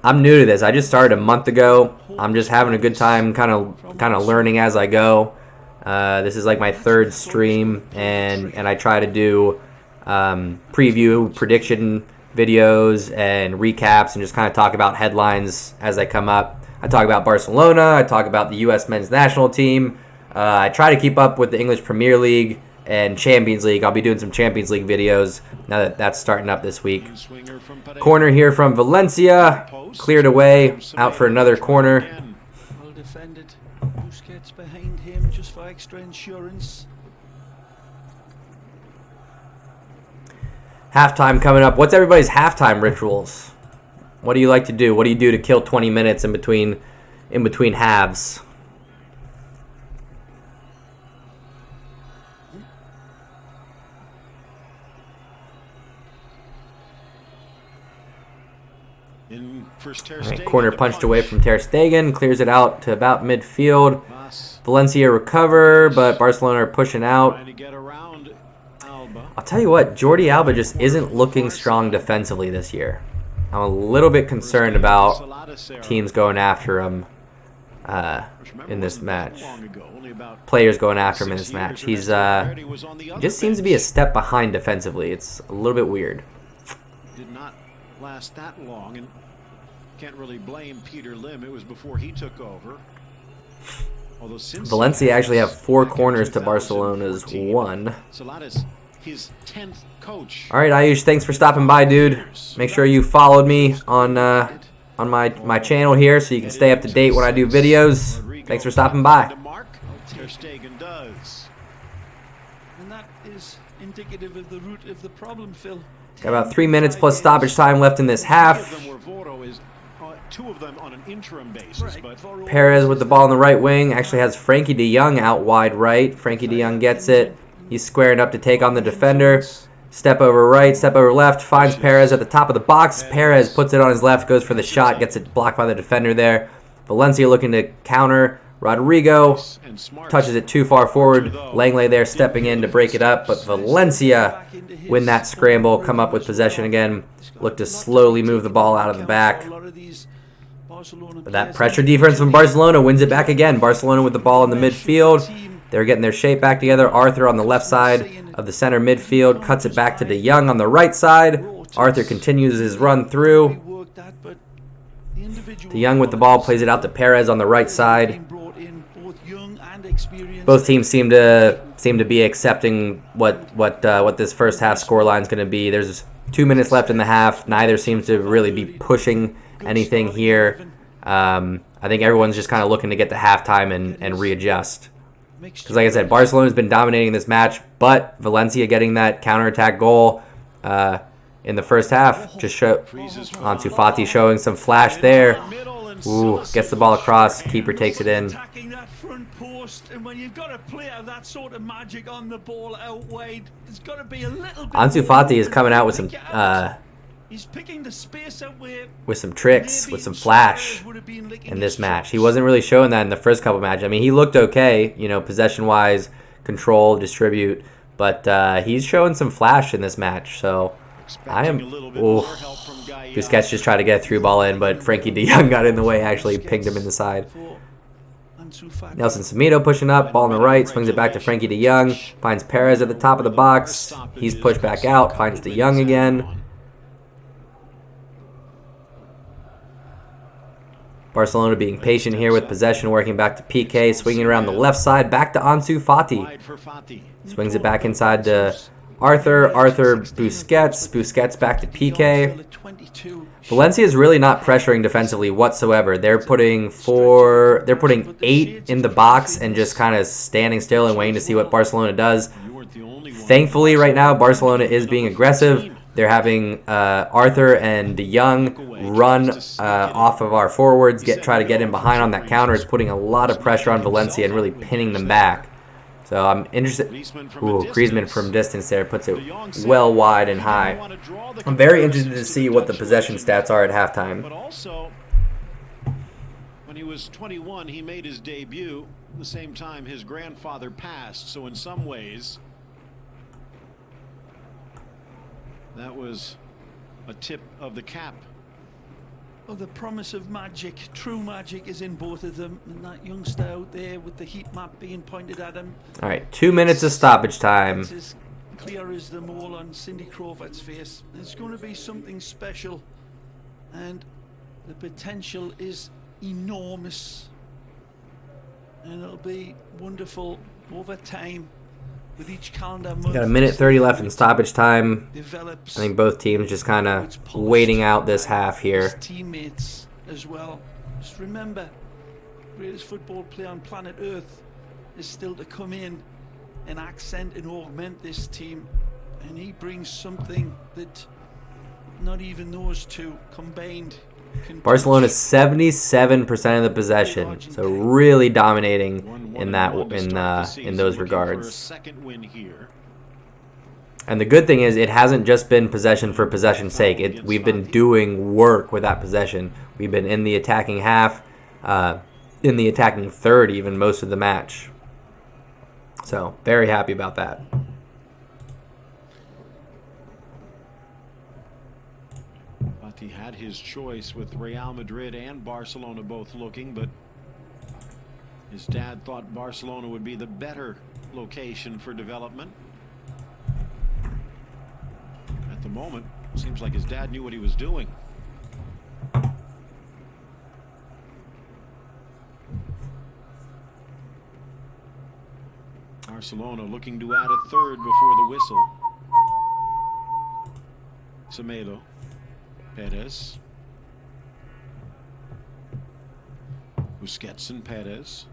I'm new to this. I just started a month ago. I'm just having a good time, kind of learning as I go. This is like my third stream, and I try to do preview, prediction videos and recaps, and just kind of talk about headlines as they come up. I talk about Barcelona. I talk about the U.S. men's national team. I try to keep up with the English Premier League and Champions League. I'll be doing some Champions League videos now that that's starting up this week. Corner here from Valencia. Cleared away. Out for another corner. Well defended. Busquets behind him just for extra insurance. Halftime coming up. What's everybody's halftime rituals? What do you like to do? What do you do to kill 20 minutes in between halves? Right, corner punched away from Ter Stegen, clears it out to about midfield. Valencia recover, but Barcelona are pushing out. I'll tell you what, Jordi Alba just isn't looking strong defensively this year. I'm a little bit concerned about teams going after him in this match. Players going after him in this match. He just seems to be a step behind defensively. It's a little bit weird. Did not last that long, and can't really blame Peter Lim. It was before he took over. Although since Valencia actually have 4 corners to Barcelona's 1. His 10th coach. All right, Ayush, thanks for stopping by, dude. Make sure you followed me on my channel here so you can stay up to date when I do videos. Thanks for stopping by. Ter Stegen does. And that is indicative of the root of the problem, Phil. Got about 3 minutes plus stoppage time left in this half. 2 of them on an interim basis, but Perez with the ball in the right wing actually has Frankie de Jong out wide right. Frankie de Jong gets it. He's squaring up to take on the defender. Step over right, step over left, finds Perez at the top of the box. Perez puts it on his left, goes for the shot, gets it blocked by the defender there. Valencia looking to counter. Rodrigo touches it too far forward. Langley there stepping in to break it up, but Valencia win that scramble, come up with possession again. Look to slowly move the ball out of the back. But that pressure defense from Barcelona wins it back again. Barcelona with the ball in the midfield. They're getting their shape back together. Arthur on the left side of the center midfield cuts it back to De Jong on the right side. Arthur continues his run through. De Jong with the ball plays it out to Perez on the right side. Both teams seem to be accepting what this first half scoreline is going to be. There's 2 minutes left in the half. Neither seems to really be pushing anything here. I think everyone's just kind of looking to get to halftime and readjust. Because like I said, Barcelona's been dominating this match, but Valencia getting that counterattack goal in the first half. Just Ansu Fati showing some flash there. Ooh, gets the ball across. Keeper takes it in. And when you've got a player that sort of magic on the ball out wide, there's got to be a little bit. Ansu Fati is coming out with some he's picking the space out where with some tricks, with some flash in this match. He wasn't really showing that in the first couple matches. I mean, he looked okay, possession-wise, control, distribute, but he's showing some flash in this match. So I am. Ooh, Busquets just tried to get a through ball in, but Frankie de Jong got in the way. Actually pinged him in the side. Ansu Fati. Nelson Semedo pushing up, ball on the right, swings it back to Frankie de Jong, finds Perez at the top of the box. He's pushed back out, finds de Jong again. Barcelona being patient here with possession, working back to Pique, swinging around the left side, back to Ansu Fati. Swings it back inside to Arthur Busquets back to Pique. Valencia is really not pressuring defensively whatsoever. They're putting 8 in the box and just kind of standing still and waiting to see what Barcelona does. Thankfully, right now, Barcelona is being aggressive. They're having Arthur and de Jong run off of our forwards, try to get in behind on that counter. It's putting a lot of pressure on Valencia and really pinning them back. So I'm interested. Ooh, Griezmann from distance there puts it well wide and high. I'm very interested to see what the possession stats are at halftime. But also, when he was 21, he made his debut the same time his grandfather passed. So in some ways, that was a tip of the cap. Oh, the promise of magic, true magic, is in both of them. And that youngster out there with the heat map being pointed at him. All right, 2 minutes of stoppage time. It's as clear as the mole on Cindy Crawford's face. It's going to be something special. And the potential is enormous. And it'll be wonderful over time. With each calendar month, Got a minute 30 left in stoppage time. I think both teams just kind of waiting out this half here. Teammates as well. Just remember, greatest football player on planet Earth is still to come in and accent and augment this team, and he brings something that not even those two combined can. Barcelona 77% of the possession, so really dominating in those regards. And the good thing is, it hasn't just been possession for possession's sake. We've been doing work with that possession. We've been in the attacking half, in the attacking third, even most of the match. So very happy about that. He had his choice with Real Madrid and Barcelona both looking, but his dad thought Barcelona would be the better location for development. At the moment, it seems like his dad knew what he was doing. Barcelona looking to add a third before the whistle. Semedo. Perez. Busquets and Perez.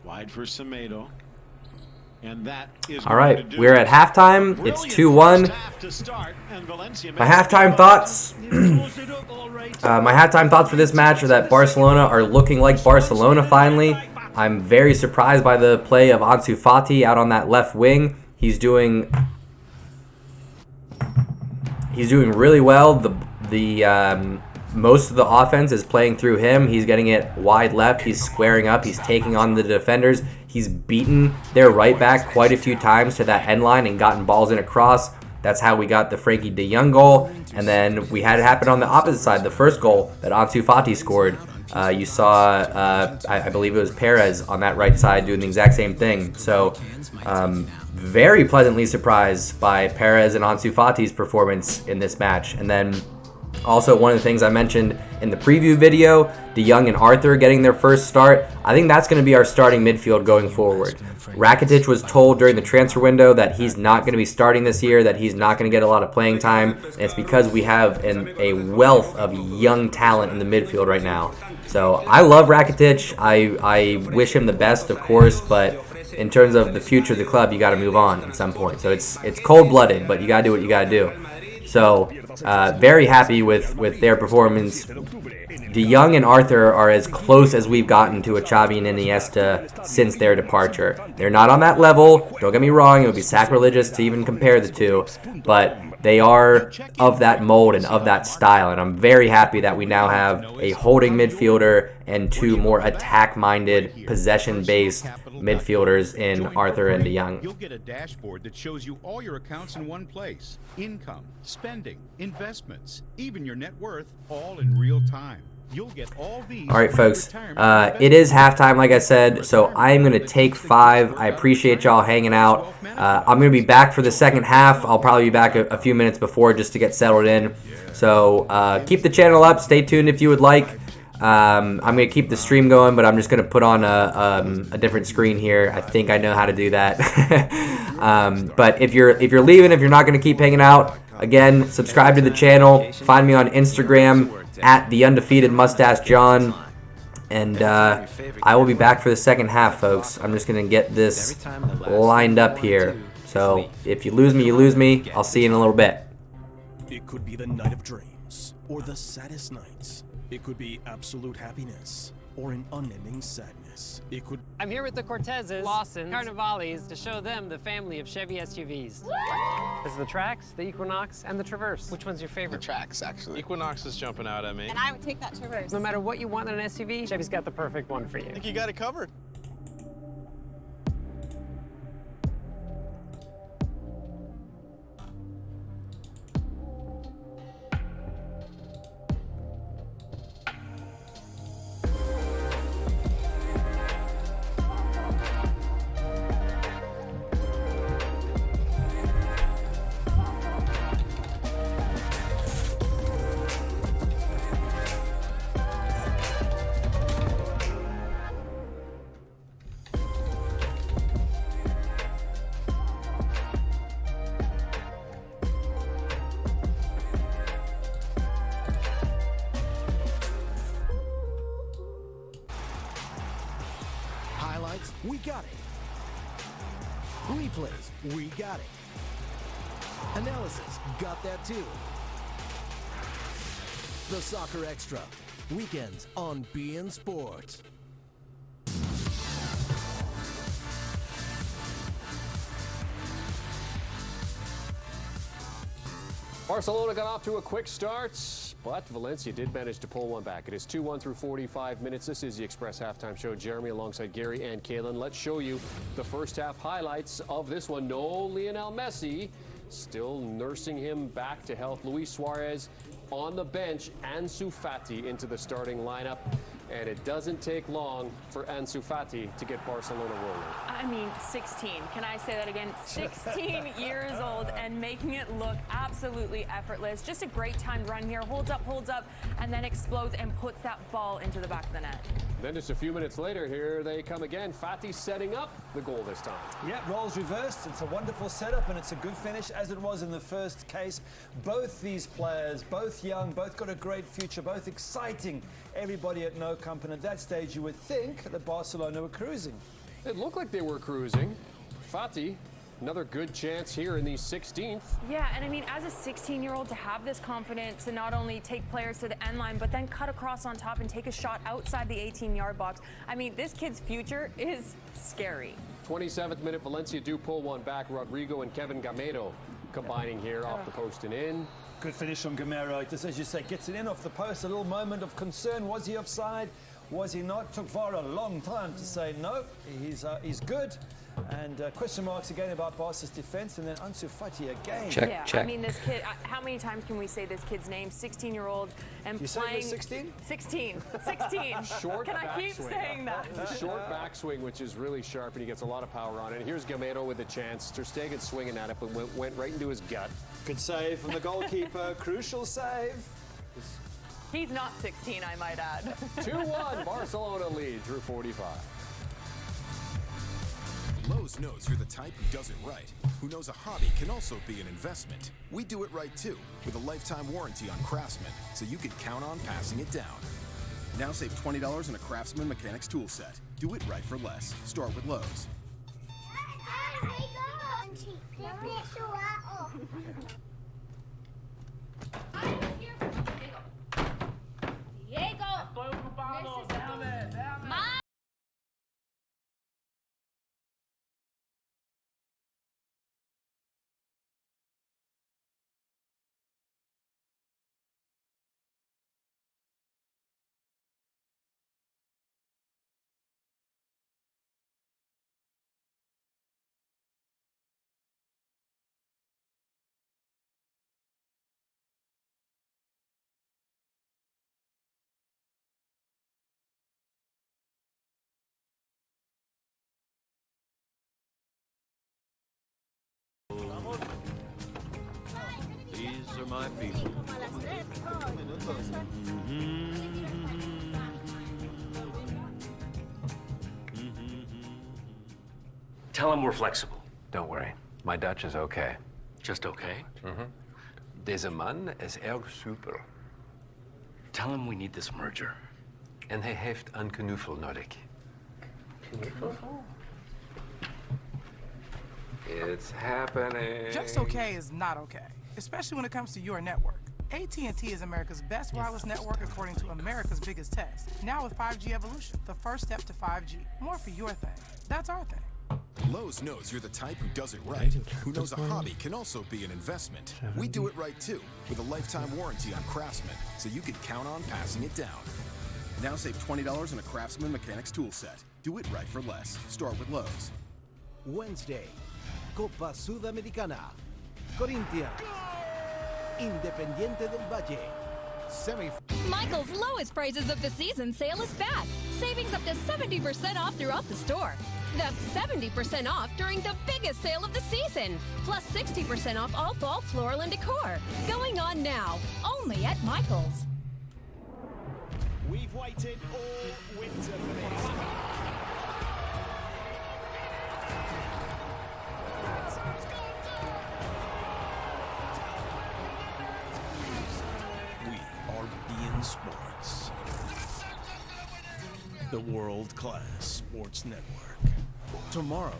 Wide for Semedo. And that is all right. We're at halftime. It's 2-1. My halftime thoughts. My halftime thoughts for this match are that Barcelona are looking like Barcelona finally. I'm very surprised by the play of Ansu Fati out on that left wing. He's doing really well. The most of the offense is playing through him. He's getting it wide left. He's squaring up. He's taking on the defenders. He's beaten their right back quite a few times to that end line and gotten balls in across. That's how we got the Frankie de Jong goal. And then we had it happen on the opposite side, the first goal that Ansu Fati scored. You saw, I believe it was Perez on that right side doing the exact same thing. So very pleasantly surprised by Perez and Ansu Fati's performance in this match. And then also one of the things I mentioned in the preview video, de Jong and Arthur getting their first start. I think that's going to be our starting midfield going forward. Rakitic was told during the transfer window that he's not going to be starting this year, that he's not going to get a lot of playing time. And it's because we have a wealth of young talent in the midfield right now. So I love Rakitic. I wish him the best, of course, but in terms of the future of the club, you got to move on at some point. So it's cold-blooded, but you got to do what you got to do. So very happy with their performance. De Jong and Arthur are as close as we've gotten to a Xavi and Iniesta since their departure. They're not on that level. Don't get me wrong. It would be sacrilegious to even compare the two. But they are of that mold and of that style. And I'm very happy that we now have a holding midfielder and two more attack-minded, possession-based midfielders in Arthur and de Jong. You'll get a dashboard that shows you all your accounts in one place. Income, spending, investments, even your net worth, all in real time. You'll get all these. All right, folks. It is halftime, like I said, so I am going to take 5. I appreciate y'all hanging out. I'm going to be back for the second half. I'll probably be back a few minutes before just to get settled in. So keep the channel up. Stay tuned if you would like. I'm going to keep the stream going, but I'm just going to put on a different screen here. I think I know how to do that. But if you're leaving, if you're not going to keep hanging out, again, subscribe to the channel. Find me on Instagram at the undefeated Moustache John, and I will be back for the second half, folks. I'm just gonna get this lined up here. So if you lose me, you lose me. I'll see you in a little bit. It could be the night of dreams, or the saddest nights. It could be absolute happiness, or an unending sadness. It could... I'm here with the Cortezes, Lawsons, Carnivales to show them the family of Chevy SUVs. This is the Trax, the Equinox, and the Traverse. Which one's your favorite? The Trax, actually. Equinox is jumping out at me. And I would take that Traverse. No matter what you want in an SUV, Chevy's got the perfect one for you. I think you got it covered. Highlights, we got it. Replays, we got it. Analysis, got that too. The Soccer Extra, weekends on beIN Sports. Barcelona got off to a quick start, but Valencia did manage to pull one back. It is 2-1 through 45 minutes. This is the Express Halftime Show. Jeremy alongside Gary and Kalen. Let's show you the first half highlights of this one. No Lionel Messi, still nursing him back to health. Luis Suarez on the bench. Ansu Fati into the starting lineup. And it doesn't take long for Ansu Fati to get Barcelona rolling. I mean, 16. Can I say that again? 16 years old and making it look absolutely effortless. Just a great timed run here. Holds up, and then explodes and puts that ball into the back of the net. Then just a few minutes later, here they come again. Fati setting up the goal this time. Yeah, roles reversed. It's a wonderful setup, and it's a good finish, as it was in the first case. Both these players, both young, both got a great future, both exciting. Everybody at no company. At that stage, you would think that Barcelona were cruising. It looked like they were cruising. Fati, another good chance here in the 16th. Yeah, and I mean, as a 16-year-old, to have this confidence to not only take players to the end line, but then cut across on top and take a shot outside the 18-yard box. I mean, this kid's future is scary. 27th minute, Valencia do pull one back. Rodrigo and Kevin Gamero combining here off the post and in. Good finish from Gamero. Just as you say, gets it in off the post. A little moment of concern. Was he offside? Was he not? Took VAR a long time to say no. He's good. And question marks again about Barca's defense, and then Ansu Fati again. Check. I mean, this kid, how many times can we say this kid's name? 16-year-old and you playing. Say 16? 16. Short Can I keep saying that? The short backswing, which is really sharp, and he gets a lot of power on it. And here's Gamero with the chance. Ter Stegen swinging at it, but went right into his gut. Good save from the goalkeeper. Crucial save. He's not 16, I might add. 2-1, Barcelona lead through 45. Lowe's knows you're the type who does it right, who knows a hobby can also be an investment. We do it right too, with a lifetime warranty on Craftsman, so you can count on passing it down. Now save $20 on a Craftsman Mechanics tool set. Do it right for less. Start with Lowe's. my people. Tell him we're flexible. Don't worry. My Dutch is okay. Just okay? Deze man is erg super. Tell him we need this merger. En hij heeft een knuffel nodig. It's happening. Just okay is not okay, especially when it comes to your network. AT&T is America's best wireless network according to America's biggest test. Now with 5G Evolution, the first step to 5G. More for your thing. That's our thing. Lowe's knows you're the type who does it right, who knows a hobby can also be an investment. We do it right too, with a lifetime warranty on Craftsman, so you can count on passing it down. Now save $20 on a Craftsman Mechanics tool set. Do it right for less. Start with Lowe's. Wednesday, Copa Sudamericana, Corinthians, Independiente del Valle, Michael's lowest prices of the season sale is back. Savings up to 70% off throughout the store. That's 70% off during the biggest sale of the season. Plus 60% off all fall floral and decor. Going on now, only at Michael's. We've waited all winter for this. We are beIN Sports, the world-class sports network. Tomorrow,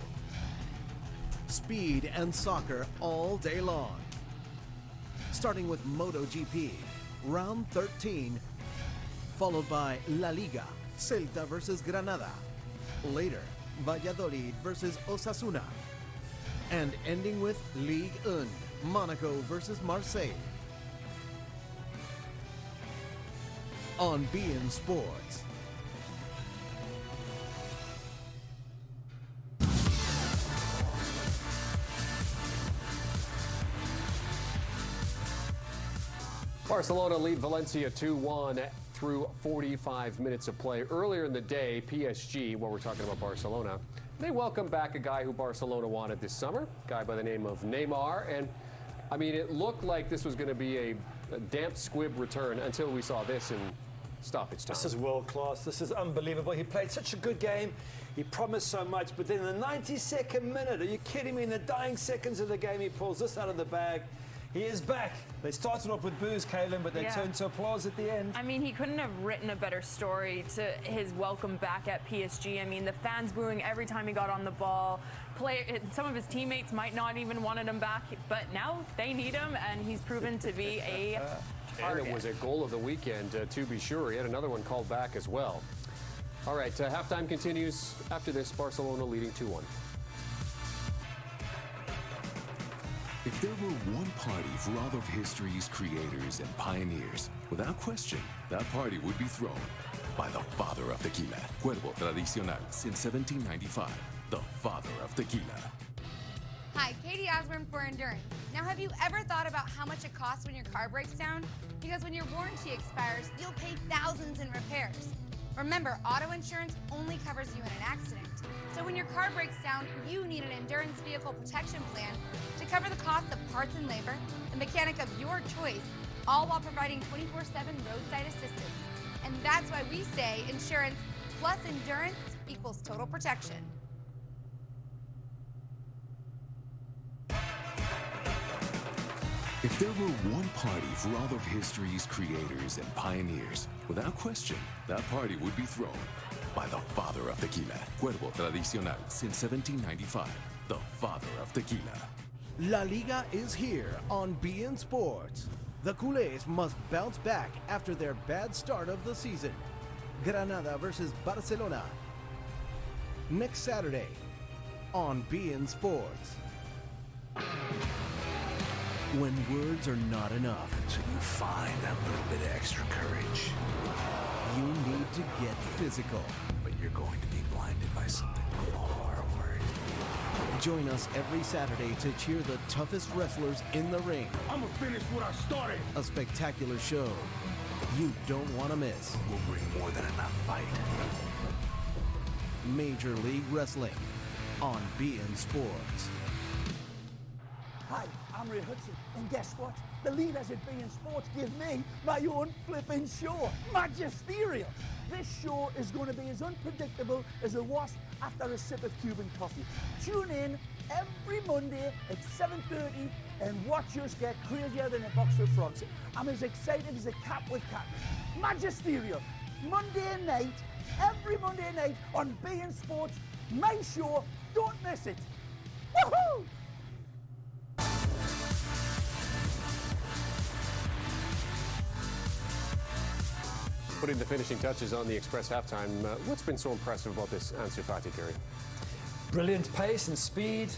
speed and soccer all day long. Starting with MotoGP, round 13, followed by La Liga, Celta versus Granada. Later, Valladolid versus Osasuna. And ending with Ligue 1, Monaco versus Marseille. On beIN Sports. Barcelona lead Valencia 2-1 through 45 minutes of play. Earlier in the day, PSG, while we're talking about Barcelona, they welcomed back a guy who Barcelona wanted this summer, a guy by the name of Neymar. And, I mean, it looked like this was going to be a damp squib return until we saw this in stoppage time. This is world class. This is unbelievable. He played such a good game. He promised so much, but then in the 92nd minute, are you kidding me? In the dying seconds of the game, he pulls this out of the bag. He is back. They started off with boos, Kaylin, but they turned to applause at the end. I mean, he couldn't have written a better story to his welcome back at PSG. I mean, the fans booing every time he got on the ball. Some of his teammates might not even wanted him back, but now they need him, and he's proven to be a target. And it was a goal of the weekend, to be sure. He had another one called back as well. All right, halftime continues after this, Barcelona leading 2-1. If there were one party for all of history's creators and pioneers, without question, that party would be thrown by the father of tequila. Cuervo Tradicional since 1795. The father of tequila. Hi, Katie Osborne for Endurance. Now, have you ever thought about how much it costs when your car breaks down? Because when your warranty expires, you'll pay thousands in repairs. Remember, auto insurance only covers you in an accident. So when your car breaks down, you need an Endurance Vehicle Protection Plan to cover the cost of parts and labor, the mechanic of your choice, all while providing 24/7 roadside assistance. And that's why we say insurance plus endurance equals total protection. If there were one party for all of history's creators and pioneers, without question, that party would be thrown by the father of tequila. Cuervo Tradicional since 1795. The father of tequila. La Liga is here on beIN Sports. The Culés must bounce back after their bad start of the season. Granada versus Barcelona. Next Saturday on beIN Sports. When words are not enough, so you find that little bit of extra courage. You need to get physical. But you're going to be blinded by something far worse. Join us every Saturday to cheer the toughest wrestlers in the ring. I'm gonna finish what I started. A spectacular show you don't want to miss. We'll bring more than enough fight. Major League Wrestling on beIN Sports. Hi, I'm Ray Hudson, and guess what? The leaders at beIN Sports give me my own flipping show, Magisterial. This show is going to be as unpredictable as a wasp after a sip of Cuban coffee. Tune in every Monday at 7:30 and watch us get crazier than a box of frogs. I'm as excited as a cat with cat. Magisterial, Monday night, every Monday night on beIN Sports, my show. Don't miss it. Woohoo! Putting the finishing touches on the Express halftime, what's been so impressive about this Ansu Fati, Gary? Brilliant pace and speed,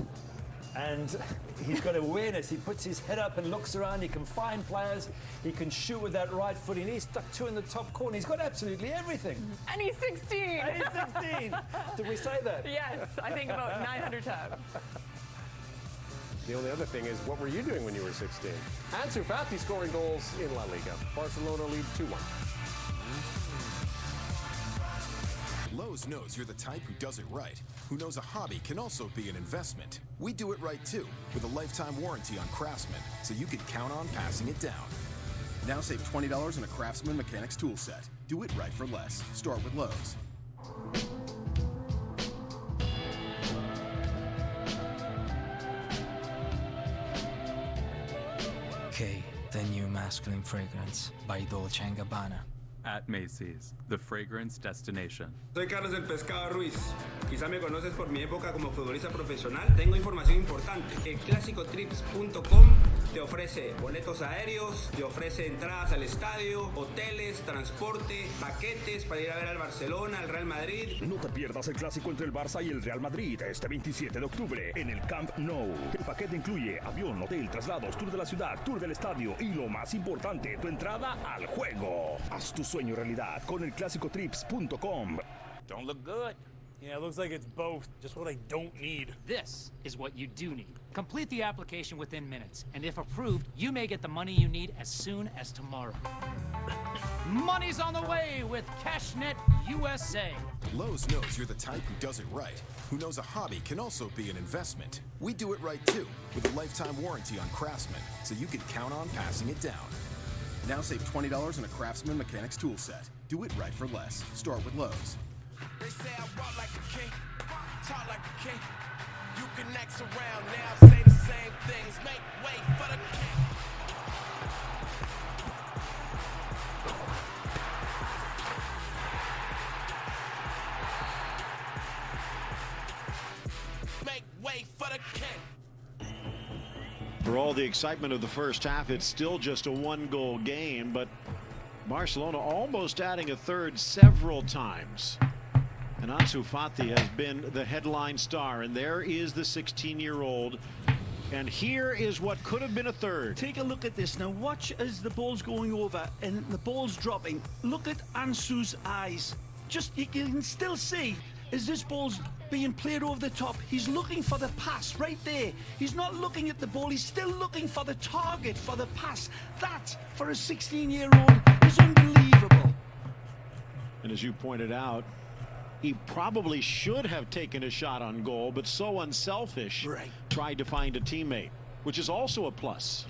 and he's got awareness. He puts his head up and looks around. He can find players. He can shoot with that right foot. And he's stuck two in the top corner. He's got absolutely everything. And he's 16. And he's 16. Did we say that? Yes, I think about 900 times. The only other thing is, what were you doing when you were 16? Ansu Fati scoring goals in La Liga. Barcelona lead 2-1. Lowe's knows you're the type who does it right, who knows a hobby can also be an investment. We do it right too, with a lifetime warranty on Craftsman, so you can count on passing it down. Now save $20 on a Craftsman mechanics tool set. Do it right for less. Start with Lowe's. K, the new masculine fragrance by Dolce & Gabbana. At Macy's, the fragrance destination. Soy Carlos del Pescado Ruiz. Quizá me conoces por mi época como futbolista profesional. Tengo información importante. El clásicotrips.com te ofrece boletos aéreos, te ofrece entradas al estadio, hoteles, transporte, paquetes para ir a ver al Barcelona, al Real Madrid. No te pierdas el clásico entre el Barça y el Real Madrid este 27 de octubre en el Camp Nou. El paquete incluye avión, hotel, traslados, tour de la ciudad, tour del estadio y lo más importante, tu entrada al juego. Haz tu sueño realidad con el clásicotrips.com. Don't look good. Yeah, it looks like it's both. Just what I don't need. This is what you do need. Complete the application within minutes, and if approved, you may get the money you need as soon as tomorrow. Money's on the way with CashNet USA. Lowe's knows you're the type who does it right, who knows a hobby can also be an investment. We do it right too, with a lifetime warranty on Craftsman, so you can count on passing it down. Now save $20 on a Craftsman mechanics tool set. Do it right for less. Start with Lowe's. They say I walk like a king, talk like a king. You can next around now, say the same things, make way for the king. Make way for the king. For all the excitement of the first half, it's still just a one-goal game, but Barcelona almost adding a third several times. And Ansu Fati has been the headline star, and there is the 16-year-old. And here is what could have been a third. Take a look at this now. Watch as the ball's going over and the ball's dropping. Look at Ansu's eyes. Just, you can still see as this ball's being played over the top. He's looking for the pass right there. He's not looking at the ball. He's still looking for the target, for the pass. That, for a 16-year-old, is unbelievable. And as you pointed out, he probably should have taken a shot on goal, but so unselfish. Right. Tried to find a teammate, which is also a plus.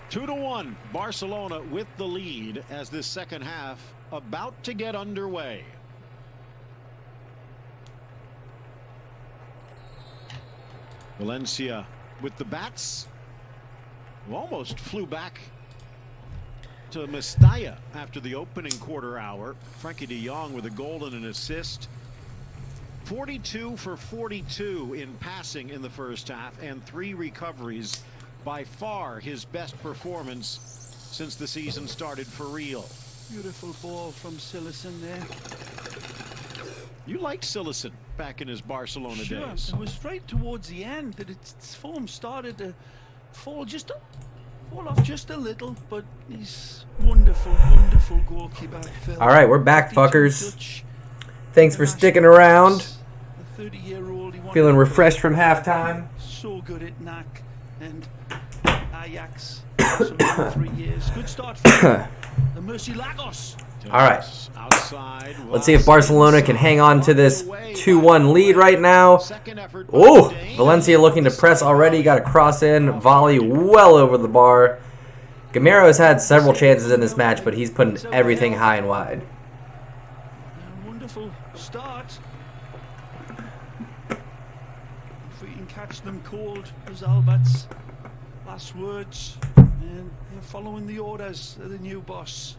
Yep. 2-1, Barcelona with the lead as this second half about to get underway. Valencia with the bats, who almost flew back to Mestalla after the opening quarter hour. Frankie de Jong with a goal and an assist. 42 for 42 in passing in the first half and 3 recoveries. By far his best performance since the season started for real. Beautiful ball from Silesen there. You liked Silesen back in his Barcelona Sure, days. it was right towards the end that its form started to fall off just a little, but he's wonderful goalkeeper. All right, we're back, fuckers. Thanks for sticking around. 30-year-old. Feeling refreshed from halftime. So good at NAC and Ajax. So 3 years. Good start for the Murciélagos. All right. Let's see if Barcelona can hang on to this 2-1 lead right now. Oh, Valencia looking to press already. Got a cross in, volley well over the bar. Gamero has had several chances in this match, but he's putting everything high and wide. Wonderful start. If we can catch them cold, as Albert's last words, and they're following the orders of the new boss.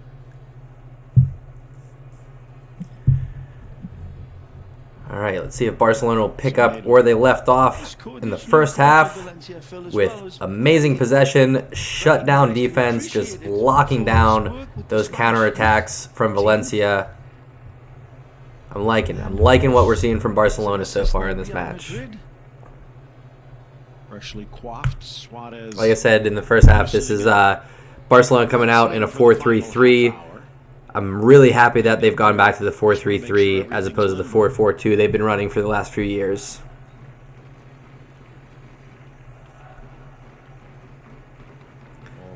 All right, let's see if Barcelona will pick up where they left off in the first half with amazing possession, shut down defense, just locking down those counterattacks from Valencia. I'm liking it. I'm liking what we're seeing from Barcelona so far in this match. Freshly coiffed Suarez. Like I said, in the first half, this is Barcelona coming out in a 4-3-3. I'm really happy that they've gone back to the 4-3-3 as opposed to the 4-4-2 they've been running for the last few years.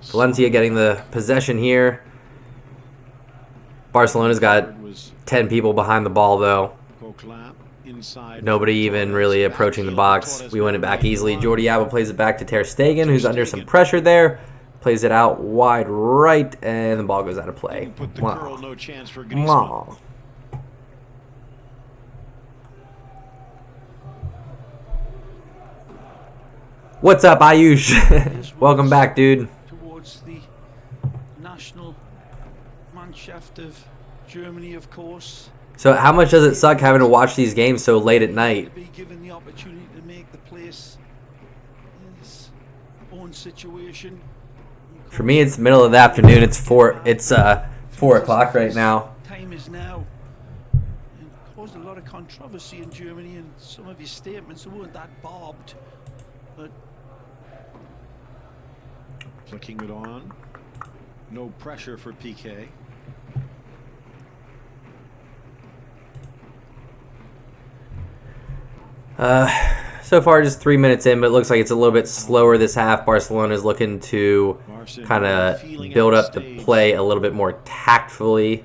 Valencia getting the possession here. Barcelona's got 10 people behind the ball, though. Nobody even really approaching the box. We win it back easily. Jordi Alba plays it back to Ter Stegen, who's under some pressure there. Plays it out wide right, and the ball goes out of play. Wow. What's up, Ayush? Welcome back, dude. Towards the national Mannschaft of Germany, of course. So how much does it suck having to watch these games so late at night? Be given the opportunity to make the place his own situation. For me, it's middle of the afternoon. It's 4 o'clock right now. Time is now. And caused a lot of controversy in Germany, and some of his statements weren't that barbed, but flicking it on. No pressure for Pique. So far, just 3 minutes in, but it looks like it's a little bit slower this half. Barcelona is looking to kind of build up the play a little bit more tactfully.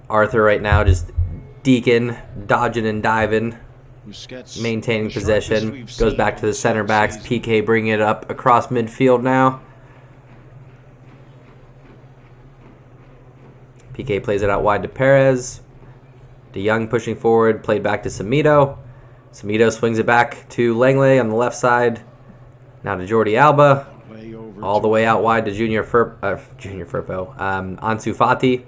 Arthur right now just deacon, dodging and diving, maintaining possession. Goes back to the center backs. Pique bringing it up across midfield now. Pique plays it out wide to Perez. De Jong pushing forward, played back to Semedo. Semedo swings it back to Langley on the left side. Now to Jordi Alba. All the way out wide to Junior Firpo. Ansu Fati.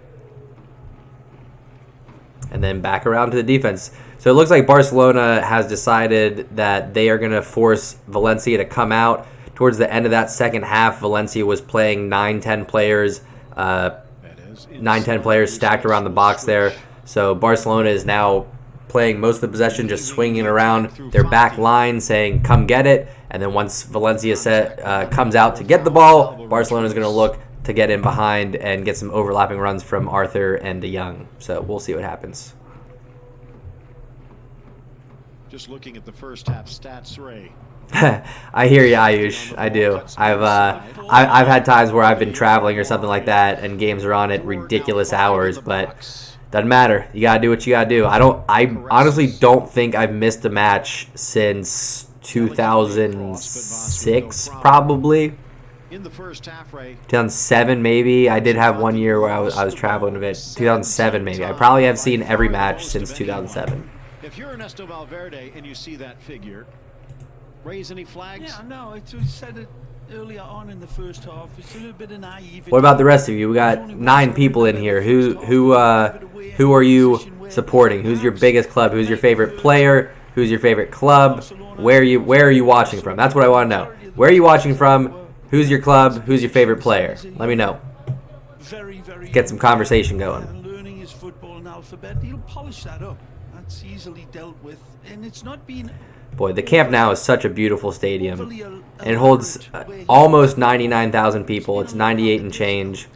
And then back around to the defense. So it looks like Barcelona has decided that they are going to force Valencia to come out. Towards the end of that second half, Valencia was playing 9-10 players. 9-10 players stacked around the box there. So Barcelona is now playing most of the possession, just swinging around their back line, saying, come get it. And then once Valencia comes out to get the ball, Barcelona is going to look to get in behind and get some overlapping runs from Arthur and De Jong. So we'll see what happens. Just looking at the first half stats, Ray. I hear you, Ayush. I do. I've had times where I've been traveling or something like that, and games are on at ridiculous hours, but doesn't matter. You gotta do what you gotta do. I honestly don't think I've missed a match since 2006, probably. In the first half, Ray. 2007, maybe. I did have 1 year where I was traveling a bit. 2007, maybe. I probably have seen every match since 2007. If you're Ernesto Valverde and you see that figure, raise any flags? yeah, no, we said it earlier on in the first half. It's a little bit of naivety. What about the rest of you? We got 9 people in here. Who are you supporting? Who's your biggest club? Who's your favorite player? Who's your favorite club? Where are you watching from? That's what I want to know. Where are you watching from? Who's your club? Who's your favorite player? Let me know. Get some conversation going. Learning his football and alphabet, he'll polish that up. That's easily dealt with, and it's not been. Boy, the Camp Nou is such a beautiful stadium. And it holds almost 99,000 people. It's 98 and change.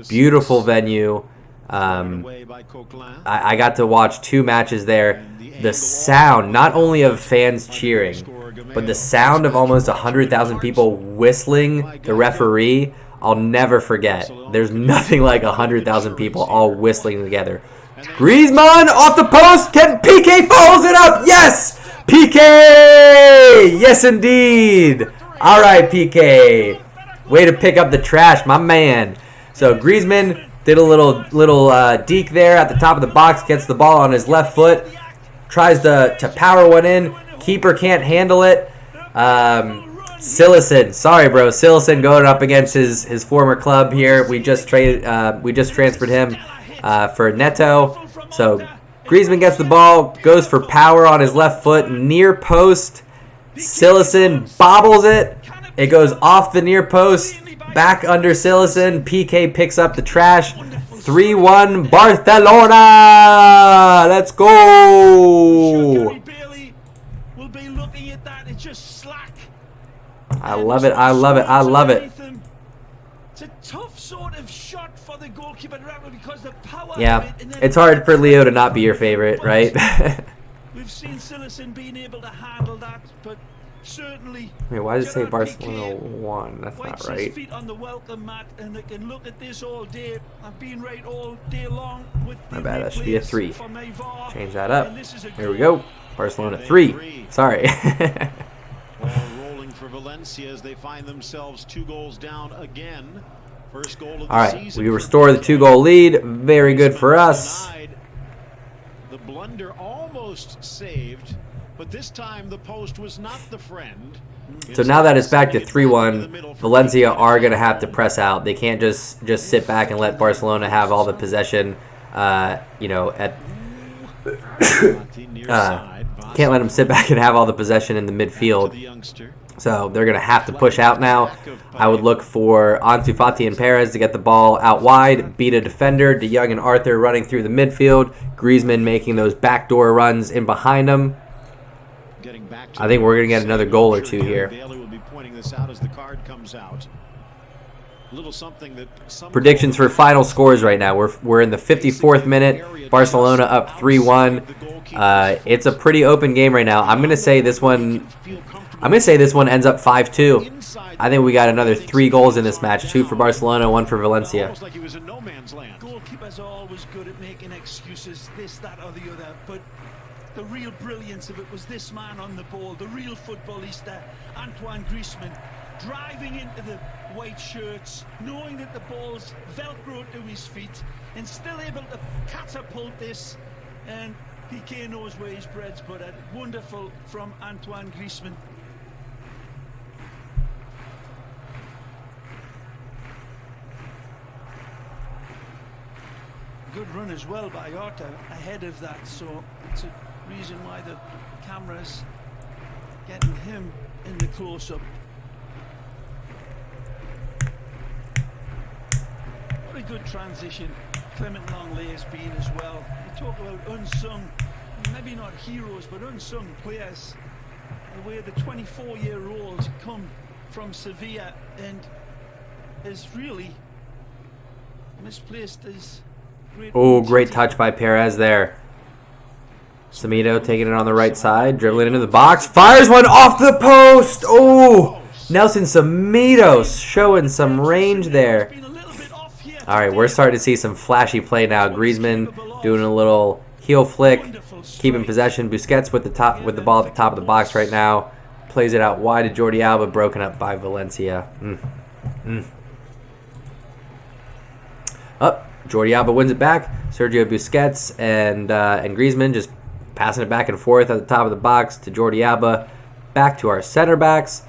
Beautiful venue. I got to watch 2 matches there. The sound, not only of fans cheering, but the sound of almost 100,000 people whistling the referee I'll never forget. There's nothing like 100,000 people all whistling together. Griezmann off the post. Can Pique follows it up? Yes! Pique! Yes, indeed. All right, Pique. Way to pick up the trash, my man. So Griezmann did a little deke there at the top of the box. Gets the ball on his left foot. Tries to power one in. Keeper can't handle it. Silesen, sorry, bro. Silesen going up against his former club here. We just transferred him for Neto. So Griezmann gets the ball, goes for power on his left foot, near post. Silesen bobbles it. It goes off the near post, back under Silesen. Pique picks up the trash. 3-1 Barcelona. Let's go. I love it. I love it. I love it. It's a tough sort of shot for the goalkeeper because the power. Yeah, it's hard for Leo to not be your favorite, right? We've seen Silesen being able to handle that, but certainly. Wait, why does it say Barcelona 1? That's not right. His feet on the welcome mat, and they can look at this all day. I've been right all day long with. My bad. That should be a 3. Change that up. There we go. Barcelona 3. Sorry. For Valencia as they find themselves 2 goals down again. First goal of the All right, season. we restore the 2-goal lead. Very good for us. The blunder almost saved, but this time the post was not the friend. So now that it's back to 3-1, Valencia are going to have to press out. They can't just sit back and let Barcelona have all the possession. Can't let them sit back and have all the possession in the midfield. So they're going to have to push out now. I would look for Ansu Fati and Perez to get the ball out wide, beat a defender. De Jong and Arthur running through the midfield. Griezmann making those backdoor runs in behind them. I think we're going to get another goal or 2 here. Predictions for final scores right now. We're in the 54th minute. Barcelona up 3-1. It's a pretty open game right now. I'm going to say this one ends up 5-2. I think we got another 3 goals in this match. 2 for Barcelona, 1 for Valencia. Goalkeepers are always good at making excuses, this, that, or the other, but the real brilliance of it was this man on the ball, the real footballista, Antoine Griezmann, driving into the white shirts, knowing that the ball's velcroed to his feet, and still able to catapult this. And Pique knows where his bread's buttered. Wonderful from Antoine Griezmann. Good run as well by Arthur ahead of that, so it's a reason why the camera's getting him in the close-up. What a good transition Clement Longley has been as well. We talk about unsung, maybe not heroes, but unsung players. The way the 24-year-old come from Sevilla and is really misplaced his great. Oh, great touch by Perez there. Semedo taking it on the right side, dribbling into the box, fires one off the post. Oh, Nelson Semedo showing some range there. All right, we're starting to see some flashy play now. Griezmann doing a little heel flick, keeping possession. Busquets with the ball at the top of the box right now. Plays it out wide to Jordi Alba, broken up by Valencia. Up, Jordi Alba wins it back. Sergio Busquets and Griezmann just passing it back and forth at the top of the box to Jordi Alba, back to our center backs,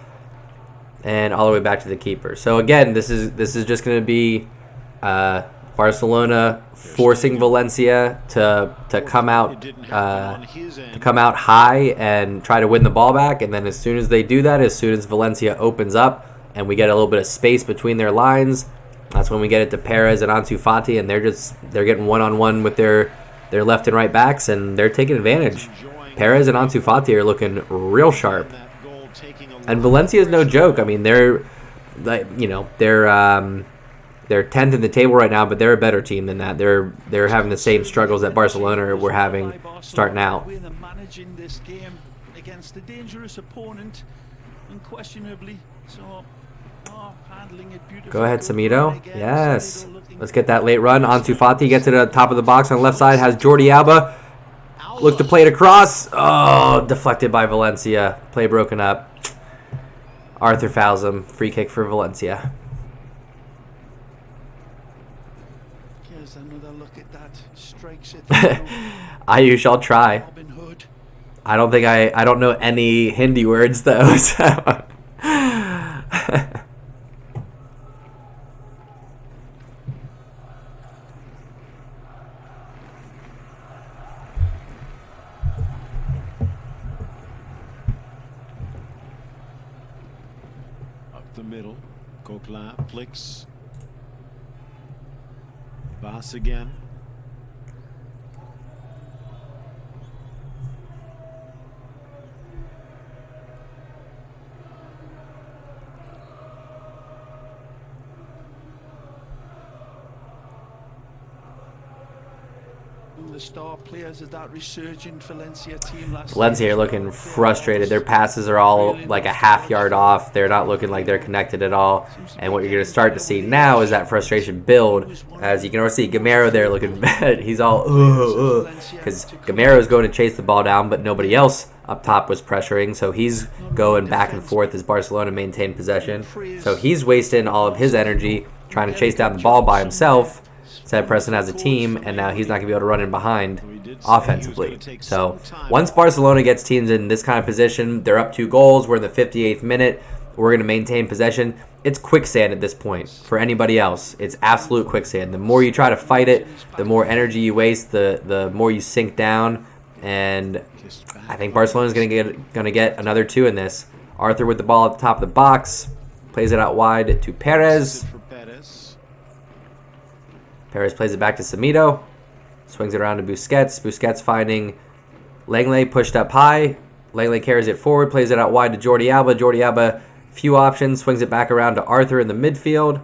and all the way back to the keeper. So again, this is just going to be Barcelona forcing Valencia to come out high and try to win the ball back, and then as soon as they do that, as soon as Valencia opens up and we get a little bit of space between their lines, that's when we get it to Perez and Ansu Fati, and they're getting one-on-one with their left and right backs, and they're taking advantage. Perez and Ansu Fati are looking real sharp, and Valencia is no joke. I mean, they're 10th in the table right now, but they're a better team than that. They're having the same struggles that Barcelona were having starting out. We're managing this game against a dangerous opponent, unquestionably. So Go ahead, Samito. Yes. Let's get that late run. Ansu Fati gets it at the top of the box on the left side. Has Jordi Alba. Look to play it across. Oh, deflected by Valencia. Play broken up. Arthur fouls him. Free kick for Valencia. Here's another look at that. Strikes it. Ayush, I'll try. I don't know any Hindi words though. So. The middle, Coquelin flicks. Bass again. The star players of that resurgent Valencia team last Valencia are looking frustrated. Their passes are all like a half yard off. They're not looking like they're connected at all. And what you're going to start to see now is that frustration build. As you can already see, Gamero there looking bad. He's all, because Gamero is going to chase the ball down, but nobody else up top was pressuring. So he's going back and forth as Barcelona maintain possession. So he's wasting all of his energy trying to chase down the ball by himself. Instead of pressing as a team, and now he's not going to be able to run in behind offensively. So once Barcelona gets teams in this kind of position, they're up 2 goals, we're in the 58th minute, we're going to maintain possession. It's quicksand at this point for anybody else. It's absolute quicksand. The more you try to fight it, the more energy you waste, the more you sink down, and I think Barcelona's going to get another 2 in this. Arthur with the ball at the top of the box, plays it out wide to Perez. Perez plays it back to Samito. Swings it around to Busquets. Busquets finding Langley pushed up high. Langley carries it forward. Plays it out wide to Jordi Alba. Jordi Alba, few options. Swings it back around to Arthur in the midfield.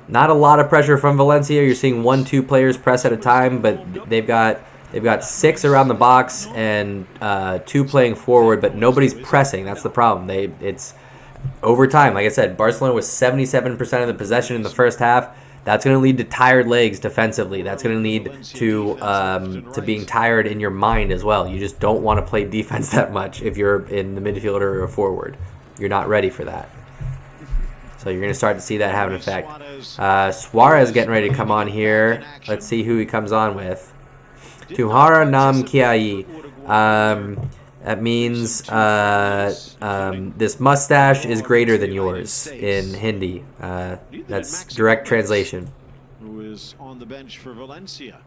Not a lot of pressure from Valencia. You're seeing 1-2 players press at a time, but they've got 6 around the box and 2 playing forward, but nobody's pressing. That's the problem. It's over time. Like I said, Barcelona was 77% of the possession in the first half. That's going to lead to tired legs defensively. That's going to lead to being tired in your mind as well. You just don't want to play defense that much if you're in the midfield or a forward. You're not ready for that. So you're going to start to see that have an effect. Suarez getting ready to come on here. Let's see who he comes on with. Tumhara Nam Kiai. That means this mustache is greater than yours in Hindi. That's direct translation. Who is on the bench for Valencia?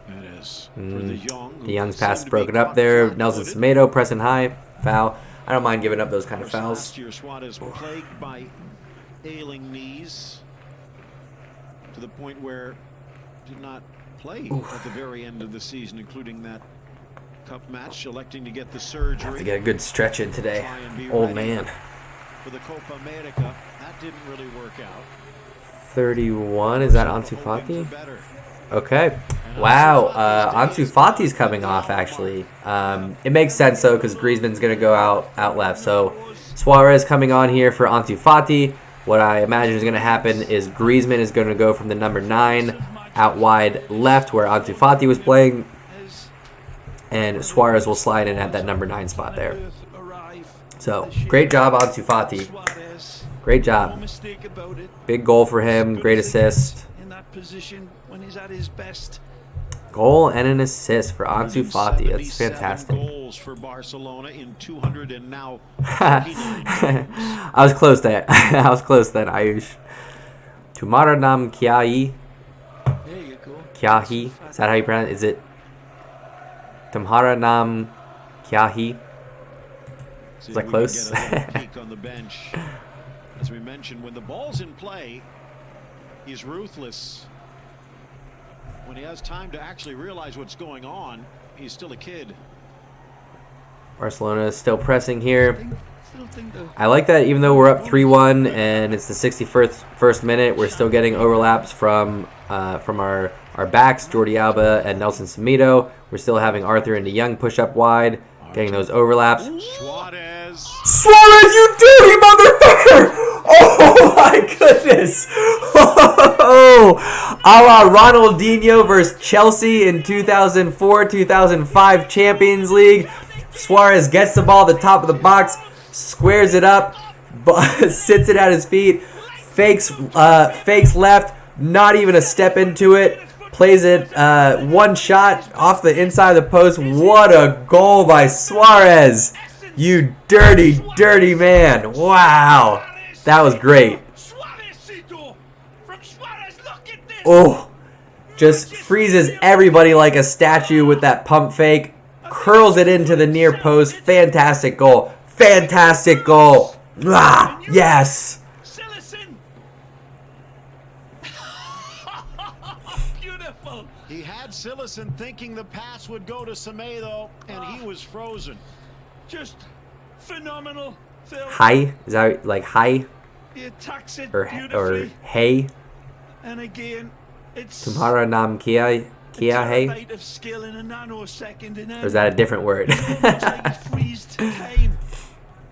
Perez for the Young. The Young's pass broken up there. Nelson Semedo pressing high. Foul. I don't mind giving up those kind of fouls. Last year, Suarez plagued by ailing knees to the point where did not play at the very end of the season, including that cup match, electing to get the surgery. Have to get a good stretch in today. Old man. For the Copa America, that didn't really work out. 31, is that Ansu Fati? Okay. Wow, Ansu Fati's coming off, actually. It makes sense, though, because Griezmann's going to go out left. So Suarez coming on here for Ansu Fati. What I imagine is going to happen is Griezmann is going to go from the number 9 out wide left where Ansu Fati was playing, and Suarez will slide in at that number 9 spot there. So great job, Ansu Fati. Great job. Big goal for him. Great assist. In that position when he's at his best. Goal and an assist for Ansu Fati. That's fantastic. Goals for Barcelona in 200 and now. I was close there. I was close then, Ayush. Tumhara Nam Kiai. Kyahi. Is that how you pronounce it? Is it Tumhara Nam Kyahi? Is that close? Pique on the bench. As we mentioned, when the ball's in play, he's ruthless. When he has time to actually realize what's going on, he's still a kid. Barcelona is still pressing here. I like that even though we're up 3-1 and it's the 61st minute, we're still getting overlaps from our backs, Jordi Alba and Nelson Semedo. We're still having Arthur and De Young push up wide. Getting those overlaps. Suarez. Suarez, you dirty motherfucker! Oh my goodness! Oh, a la Ronaldinho versus Chelsea in 2004-2005 Champions League. Suarez gets the ball at the top of the box, squares it up, sits it at his feet, fakes left, not even a step into it. Plays it one shot off the inside of the post. What a goal by Suarez. You dirty, dirty man. Wow. That was great. Oh, just freezes everybody like a statue with that pump fake. Curls it into the near post. Fantastic goal. Fantastic goal. Ah, yes. He had Silesen thinking the pass would go to Semedo, and he was frozen. Just phenomenal, Phil. Hi? Is that like hi? He attacks it Or beautifully. hey? And again, it's Tumhara nam kia hey? a bit of skill in a nanosecond, and then Or is that a different word? freezed time.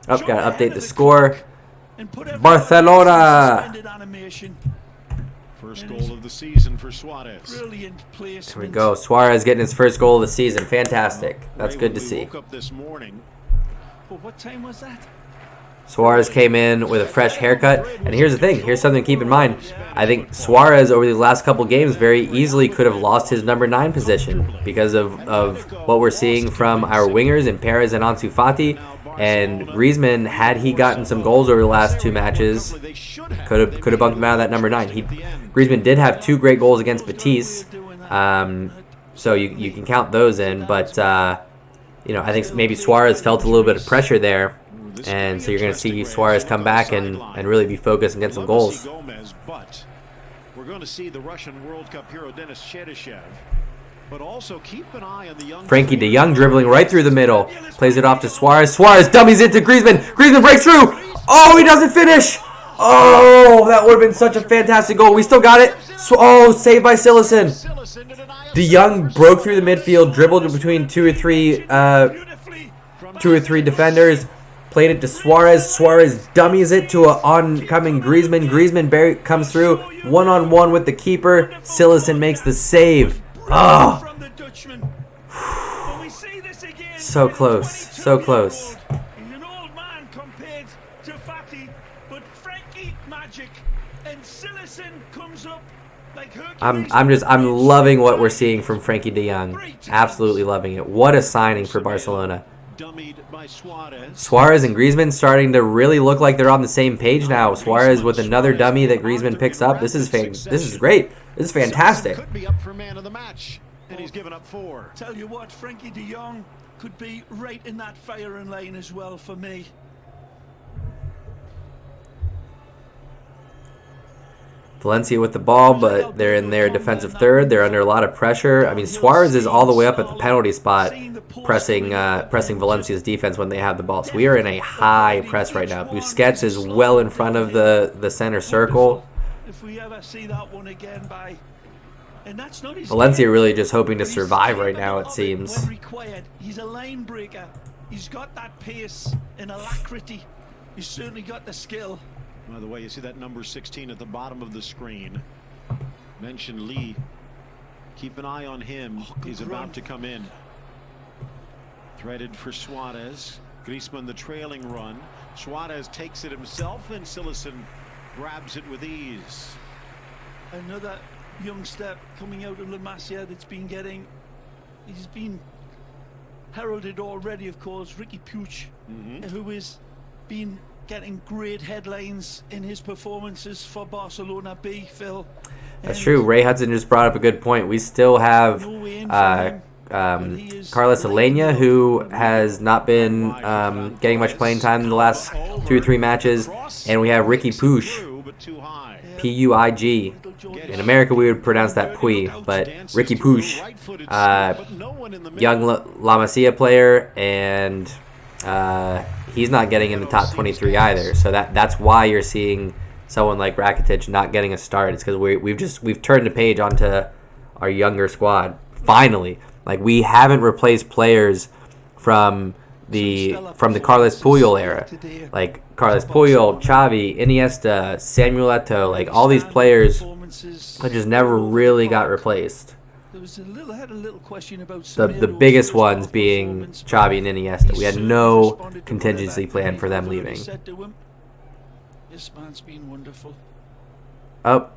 Oh, gotta update the score. Barcelona! Suspended animation. First goal of the season for Suarez. Brilliant placement. There we go. Suarez getting his first goal of the season. Fantastic. That's good to see. Woke up this morning. Well, what time was that? Suarez came in with a fresh haircut. And here's the thing. Here's something to keep in mind. I think Suarez, over these last couple games, very easily could have lost his number 9 position because of what we're seeing from our wingers in Perez and Ansu Fati. And Griezmann, had he gotten some goals over the last 2 matches, could have bumped him out of that number 9. Griezmann did have 2 great goals against Betis, so you can count those in. But I think maybe Suarez felt a little bit of pressure there, and so you're going to see Suarez come back and really be focused and get some goals. But we're going to see the Russian World Cup hero Denis Cheryshev. But also keep an eye on the young Frankie de Jong dribbling right through the middle. Plays it off to Suarez. Suarez dummies into Griezmann. Griezmann breaks through. Oh, he doesn't finish. Oh, that would have been such a fantastic goal. We still got it. Saved by Silesen. De Jong broke through the midfield, dribbled between two or three defenders. Played it to Suarez. Suarez dummies it to an oncoming Griezmann. Griezmann comes through. One-on-one with the keeper. Silesen makes the save. Oh, so close, so close. He's an old man compared to Fati, but Frankie magic, and Silesen comes up like Hercules. I'm loving what we're seeing from Frankie de Jong. Absolutely loving it. What a signing for Barcelona. Suarez and Griezmann starting to really look like they're on the same page now. Suarez with another dummy that Griezmann picks up. This is great. This is fantastic. Could be up for man of the match, and he's given up 4. Tell you what, Frankie de Jong could be right in that firing line as well for me. Valencia with the ball, but they're in their defensive third. They're under a lot of pressure. I mean, Suarez is all the way up at the penalty spot, pressing Valencia's defense when they have the ball. So we are in a high press right now. Busquets is well in front of the center circle. If we ever see that one again and that's not his Valencia really just hoping to survive right now, it seems. when required. He's a line breaker. He's got that pace and alacrity. He's certainly got the skill. By the way, you see that number 16 at the bottom of the screen. Mention Lee. Keep an eye on him. He's about to come in. Threaded for Suarez. Griezmann the trailing run. Suarez takes it himself, and Silesen grabs it with ease. Another youngster coming out of La Masia that's been getting, he's been heralded already, of course, Ricky Pique, who has been getting great headlines in his performances for Barcelona B, Phil. That's true. Ray Hudson just brought up a good point. We still have Carlos Alenia, who has not been getting much playing time in the last 2 or 3 matches, and we have Ricky Puig, P-U-I-G. In America, we would pronounce that Pui, but Ricky Puig, young La Masia player, and he's not getting in the top 23 either. So that's why you're seeing someone like Rakitic not getting a start. It's because we've turned the page onto our younger squad finally. Like, we haven't replaced players from from the Carles Puyol era, like Carles Puyol, Xavi, Iniesta, Samuel Eto'o, like all these players that just never really got replaced. There was had a little question about The biggest ones being Xavi and Iniesta. We had no contingency plan for them leaving. This man's been wonderful. Oh,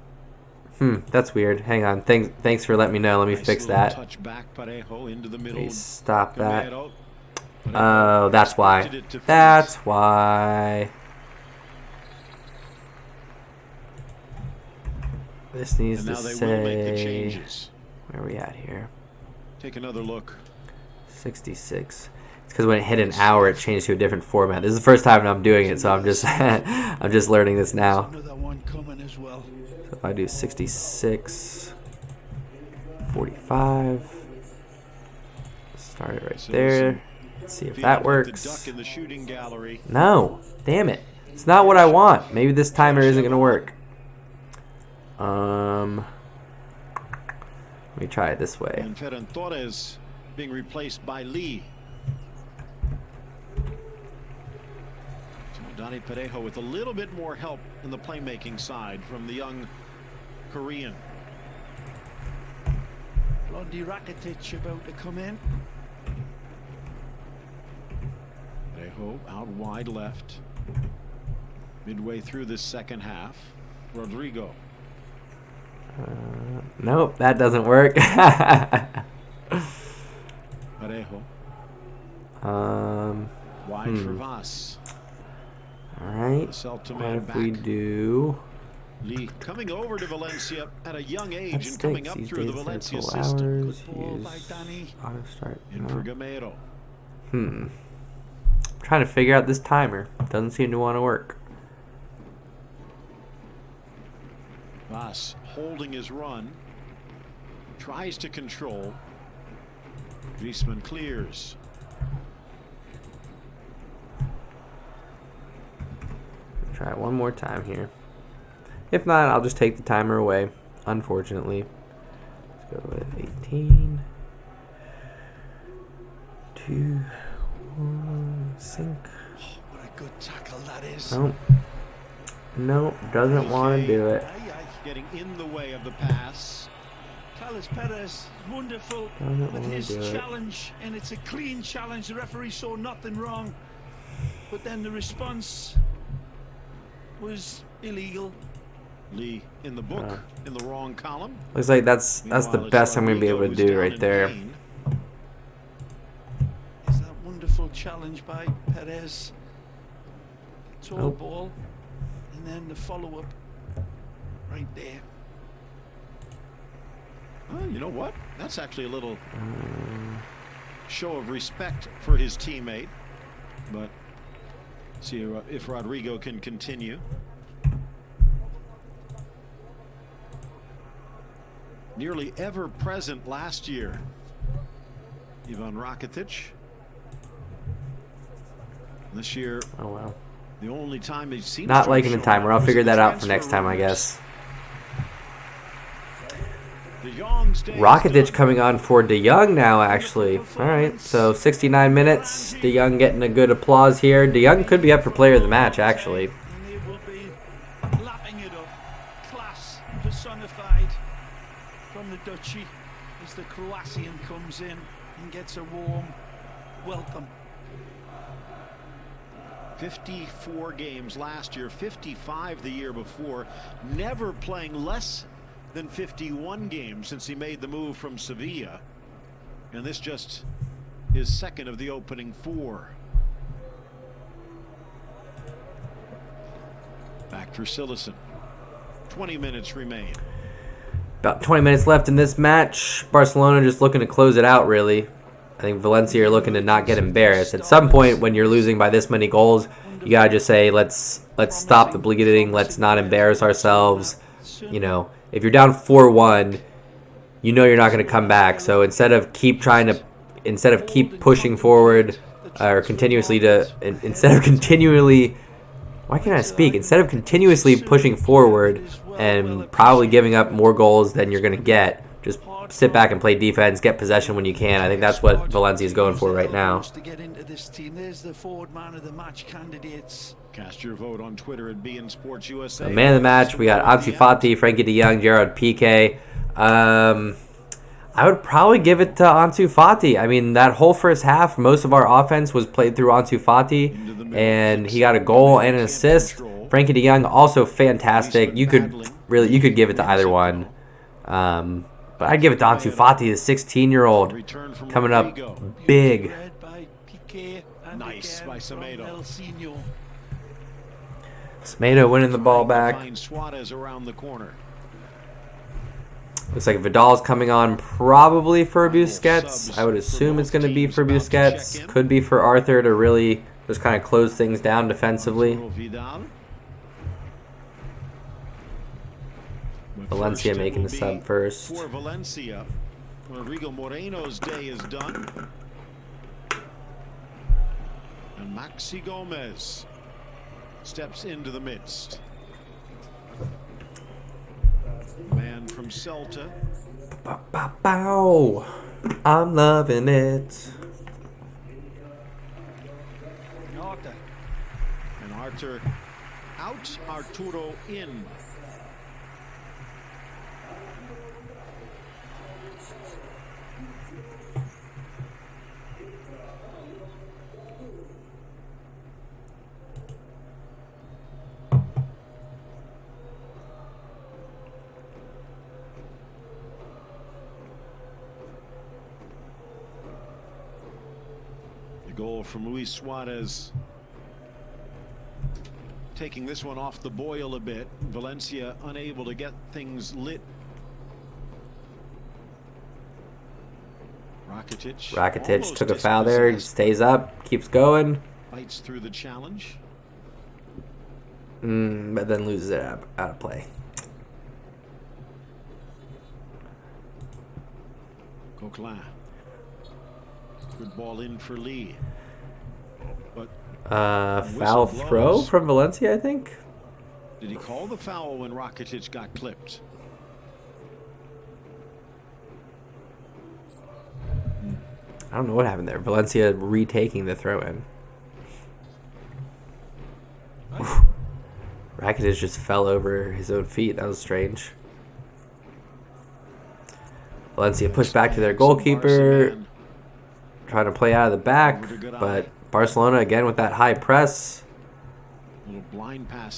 that's weird. Hang on. Thanks for letting me know. Let me fix that. Please stop that. Oh, that's why. That's why. This needs to say. Where are we at here? Take another look. 66. It's because when it hit an hour, it changed to a different format. This is the first time I'm doing it, so I'm just I'm just learning this now. Another one coming as well. So if I do 66, 45, start it right there. Let's see if that works. No, damn it. It's not what I want. Maybe this timer isn't gonna work. Let me try it this way. And Ferran Torres being replaced by Lee. So Dani Parejo with a little bit more help in the playmaking side from the young Korean. Blondie Rakitic about to come in. Parejo out wide left. Midway through this second half. Rodrigo. Nope, that doesn't work. Parejo. Wide for Vas. Alright. What if we do Lee coming over to Valencia at a young age and coming up through the Valencia system. Good ball by Dani. Auto start. In for Gamero. Trying to figure out this timer. Doesn't seem to want to work. Vas holding his run. Tries to control. Griezmann clears. Try it one more time here. If not, I'll just take the timer away, unfortunately. Let's go with 18. 2, 1, sink. Oh, what a good tackle that is. Nope. Nope, doesn't want to do it. Getting in the way of the pass. Carlos Perez, wonderful with his challenge, and it's a clean challenge. The referee saw nothing wrong, but then the response was illegal. Lee in the book in the wrong column. Looks like that's the best I'm going to be able to do right there. Is that wonderful challenge by Perez? Tall ball, and then the follow-up right there. Oh, you know what? That's actually a little show of respect for his teammate. But see if Rodrigo can continue. Nearly ever present last year. Ivan Rakitic. This year, oh wow, the only time he seems not liking the timer. I'll figure that out for next time, I guess. Rakitic coming on for De Jong now, actually. All right, so 69 minutes. De Jong getting a good applause here. De Jong could be up for player of the match, actually. And he will be lapping it up. Class personified from the Dutchie as the Croatian comes in and gets a warm welcome. 54 games last year, 55 the year before, never playing less than 51 games since he made the move from Sevilla, and this just his second of the opening 4. Back for Silesen. 20 minutes remain. About 20 minutes left in this match. Barcelona just looking to close it out, really. I think Valencia are looking to not get embarrassed. At some point, when you're losing by this many goals, you gotta just say, let's stop the bleeding. Let's not embarrass ourselves. You know, if you're down 4-1, you know you're not going to come back. So instead of keep pushing forward, or continuously pushing forward and probably giving up more goals than you're going to get, just sit back and play defense, get possession when you can. I think that's what Valencia is going for right now. To get into this team, there's the forward man of the match candidates. Cast your vote on Twitter at BN Sports USA. So man of the match, we got Ansu Fati, Frankie de Jong, Gerard Pique. I would probably give it to Ansu Fati. I mean, that whole first half, most of our offense was played through Ansu Fati, and he got a goal and an assist. Frankie de Jong also fantastic. You could give it to either one, but I'd give it to Ansu Fati, the 16-year-old, coming up big. Nice by Semedo. Semedo winning the ball back. Suarez around the corner. Looks like Vidal's coming on probably for Busquets. I would assume it's going to be for Busquets. Could be for Arthur to really just kind of close things down defensively. Valencia making the sub first. For Valencia, Rodrigo Moreno's day is done. And Maxi Gomez steps into the midst. Man from Celta. Bow. I'm loving it. And Arthur out, Arturo in. Goal from Luis Suarez, taking this one off the boil a bit. Valencia unable to get things lit. Rakitic took a foul there. He stays up, keeps going. Fights through the challenge. But then loses it out of play. Coquelin. Good ball in for Lee. But foul throw from Valencia, I think. Did he call the foul when Rakitic got clipped? I don't know what happened there. Valencia retaking the throw in. Rakitic just fell over his own feet. That was strange. Valencia pushed back to their goalkeeper. Trying to play out of the back, but Barcelona again with that high press.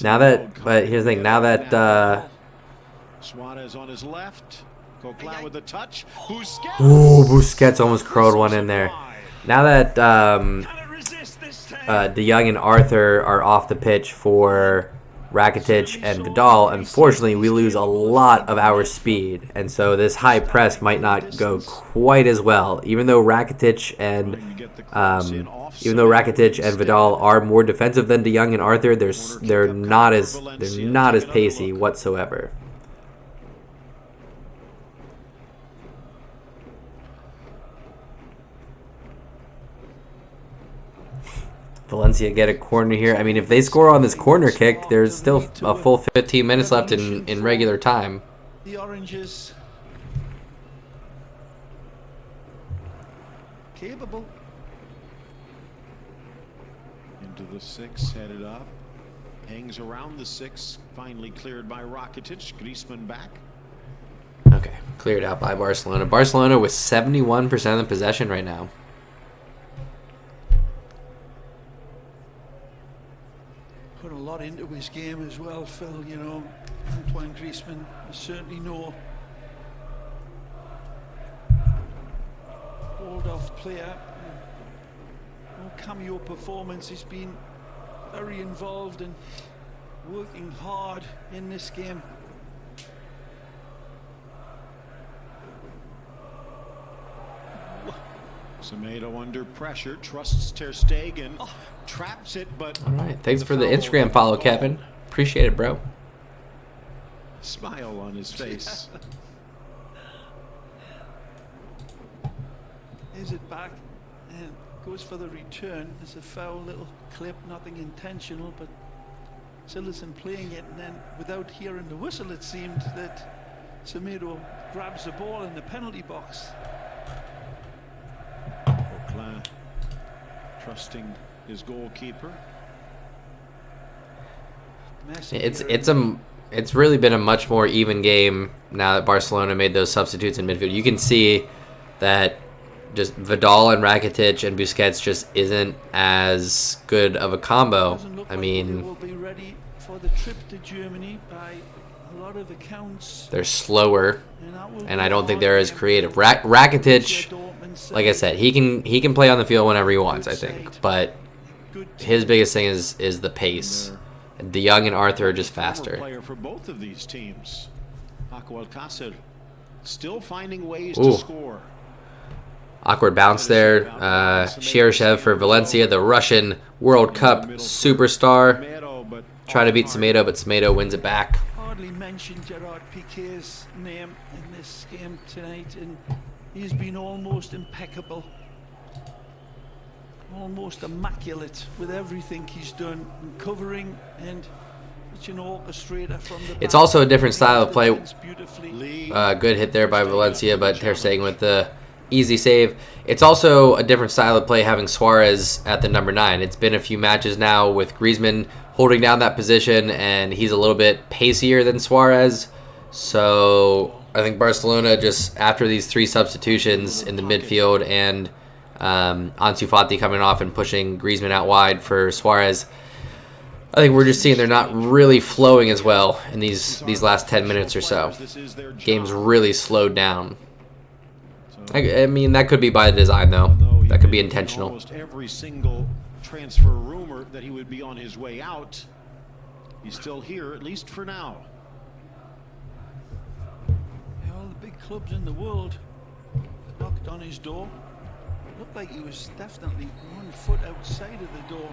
Now that, but here's the thing. Now that Suarez on his left, Coquelin with the touch. Busquets. Ooh, Busquets almost curled one in there. Now that De Jong and Arthur are off the pitch for Rakitic and Vidal, unfortunately we lose a lot of our speed, and so this high press might not go quite as well. Even though Rakitic and Vidal are more defensive than De Jong and Arthur, they're not as pacey whatsoever. Valencia get a corner here. I mean, if they score on this corner kick, there's still a full 15 minutes left in regular time. The Oranges capable. Into the 6, headed up. Hangs around the 6. Finally cleared by Rakitic. Griezmann back. Okay, cleared out by Barcelona. Barcelona with 71% of the possession right now. Put a lot into his game as well, Phil. You know, Antoine Griezmann is certainly no hold-off player. No cameo performance. He's been very involved and working hard in this game. Semedo under pressure, trusts Ter Stegen, traps it, but... All right, thanks for the Instagram follow, Kevin. Appreciate it, bro. Smile on his face. Is it back and goes for the return. It's a foul little clip, nothing intentional, but Citizen playing it, and then without hearing the whistle, it seemed that Semedo grabs the ball in the penalty box. Coquelin trusting his goalkeeper. It's really been a much more even game now that Barcelona made those substitutes in midfield. You can see that just Vidal and Rakitic and Busquets just isn't as good of a combo. I mean, will be ready for the trip to Germany by a lot of accounts. They're slower, and I don't think they're as creative. Rakitic, like I said, he can play on the field whenever he wants, I think. But his biggest thing is the pace. De Jong and Arthur are just faster. Player for both of these teams. Paco Alcácer still finding ways to score. Awkward bounce there. Cheryshev for Valencia, the Russian World Cup superstar. Trying to beat Semedo, but Semedo wins it back. Hardly mentioned Gerard Pique's name in this game tonight, and he's been almost impeccable. Almost immaculate with everything he's done, covering and such an orchestrator from the It's also a different style of play. Good hit there by Valencia, but Ter Stegen with the easy save. It's also a different style of play having Suarez at the number 9. It's been a few matches now with Griezmann holding down that position, and he's a little bit pacier than Suarez. So I think Barcelona, just after these 3 substitutions in the midfield and Ansu Fati coming off and pushing Griezmann out wide for Suarez, I think we're just seeing they're not really flowing as well in these last 10 minutes or so. Game's really slowed down. I mean, that could be by design, though. That could be intentional. Almost every single transfer rumor that he would be on his way out, he's still here, at least for now. All the big clubs in the world knocked on his door. Looked like he was definitely 1 foot outside of the door.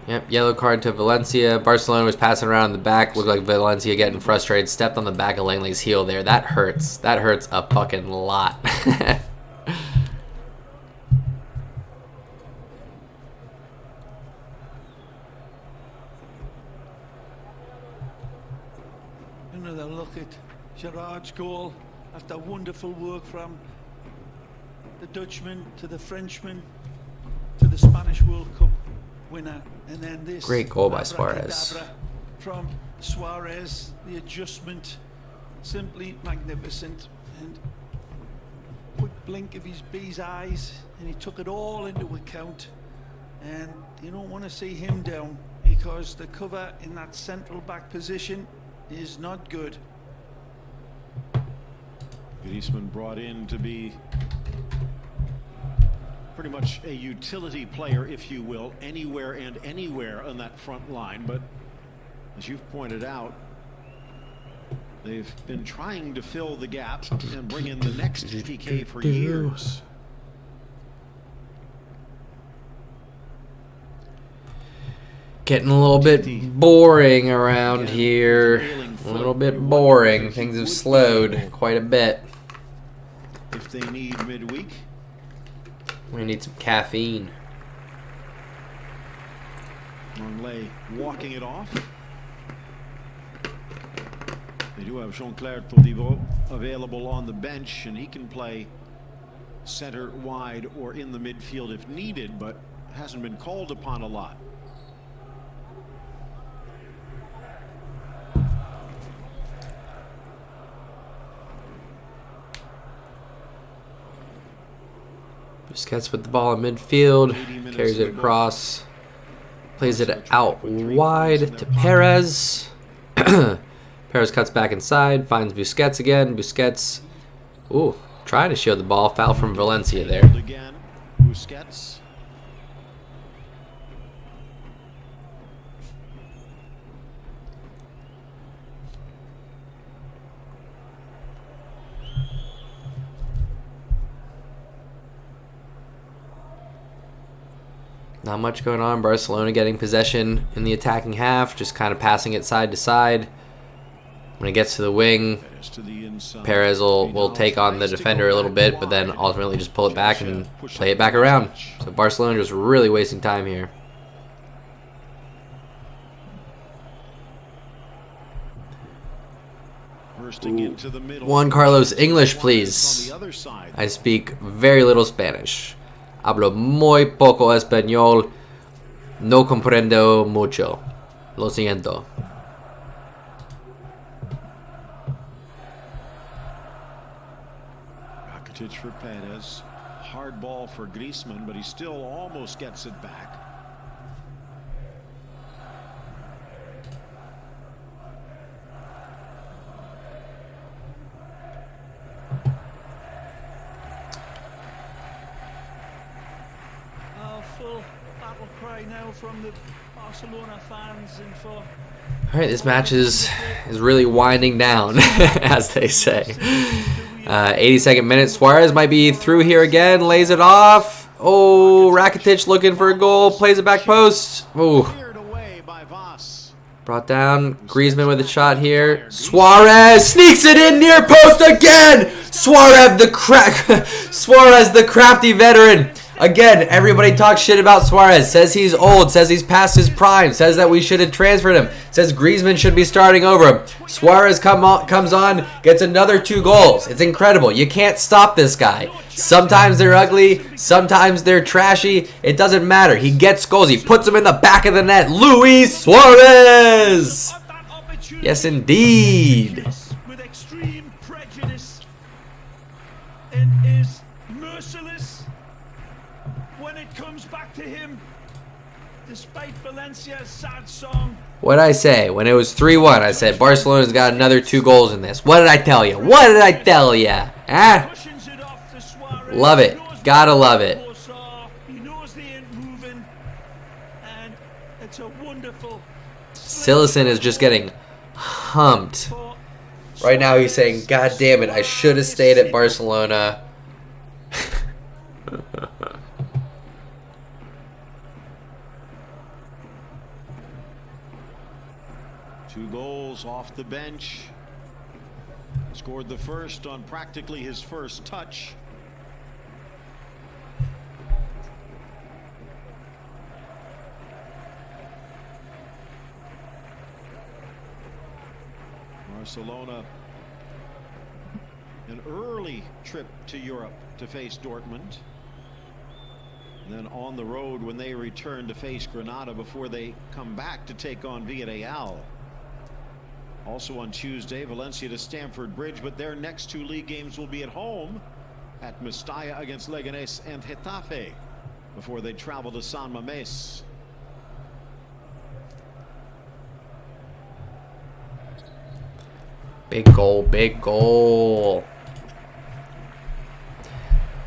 Yep, yellow card to Valencia. Barcelona was passing around in the back. Looked like Valencia getting frustrated. Stepped on the back of Langley's heel there. That hurts. That hurts a fucking lot. Another look at Gerard's goal after wonderful work from the Dutchman to the Frenchman to the Spanish World Cup winner, and then this great goal by Suarez from Suarez. The adjustment simply magnificent, and quick blink of his bee's eyes, and he took it all into account. And you don't want to see him down, because the cover in that central back position is not good. Griezmann brought in to be pretty much a utility player, if you will, anywhere and anywhere on that front line. But as you've pointed out, they've been trying to fill the gap and bring in the next Pique for years. Getting a little bit boring around here. A little bit boring. Things have slowed quite a bit. If they need midweek, we need some caffeine. Longley walking it off. They do have Jean-Claire Todibo available on the bench, and he can play center, wide, or in the midfield if needed, but hasn't been called upon a lot. Busquets with the ball in midfield, carries it across, plays it out wide to Perez. Perez cuts back inside, finds Busquets again. Busquets, ooh, trying to shield the ball. Foul from Valencia there. Again, Busquets. Not much going on. Barcelona getting possession in the attacking half, just kind of passing it side to side. When it gets to the wing, Perez will take on the defender a little bit, but then ultimately just pull it back and play it back around. So Barcelona just really wasting time here. Bursting into the middle. Juan Carlos, English, please. On the other side. I speak very little Spanish. Hablo muy poco español. No comprendo mucho. Lo siento. Rakitic for Perez. Hard ball for Griezmann, but he still almost gets it back. Full battle cry now from the Barcelona fans and for All right, this match is really winding down, as they say. 82nd minute. Suarez might be through here again. Lays it off. Oh, Rakitic looking for a goal. Plays it back post. Ooh. Brought down. Griezmann with a shot here. Suarez sneaks it in near post again. Suarez the crafty veteran. Again, everybody talks shit about Suarez. Says he's old. Says he's past his prime. Says that we should have transferred him. Says Griezmann should be starting over him. Suarez comes on, gets another 2 goals. It's incredible. You can't stop this guy. Sometimes they're ugly. Sometimes they're trashy. It doesn't matter. He gets goals. He puts them in the back of the net. Luis Suarez. Yes, indeed. with extreme prejudice and is merciless when it comes back to him, despite Valencia's sad song. What did I say? When it was 3-1, I said Barcelona's got another 2 goals in this. What did I tell you? What did I tell you? Huh? Love it. Gotta love it. He knows they ain't moving, and it's a wonderful. Silesen is just getting humped. Right now he's saying, God damn it, I should have stayed at Barcelona. Two goals off the bench. Scored the first on practically his first touch. Barcelona, an early trip to Europe to face Dortmund. And then on the road when they return to face Granada before they come back to take on Villarreal. Also on Tuesday, Valencia to Stamford Bridge, but their next 2 league games will be at home at Mestalla against Leganés and Getafe before they travel to San Mamés. Big goal, big goal.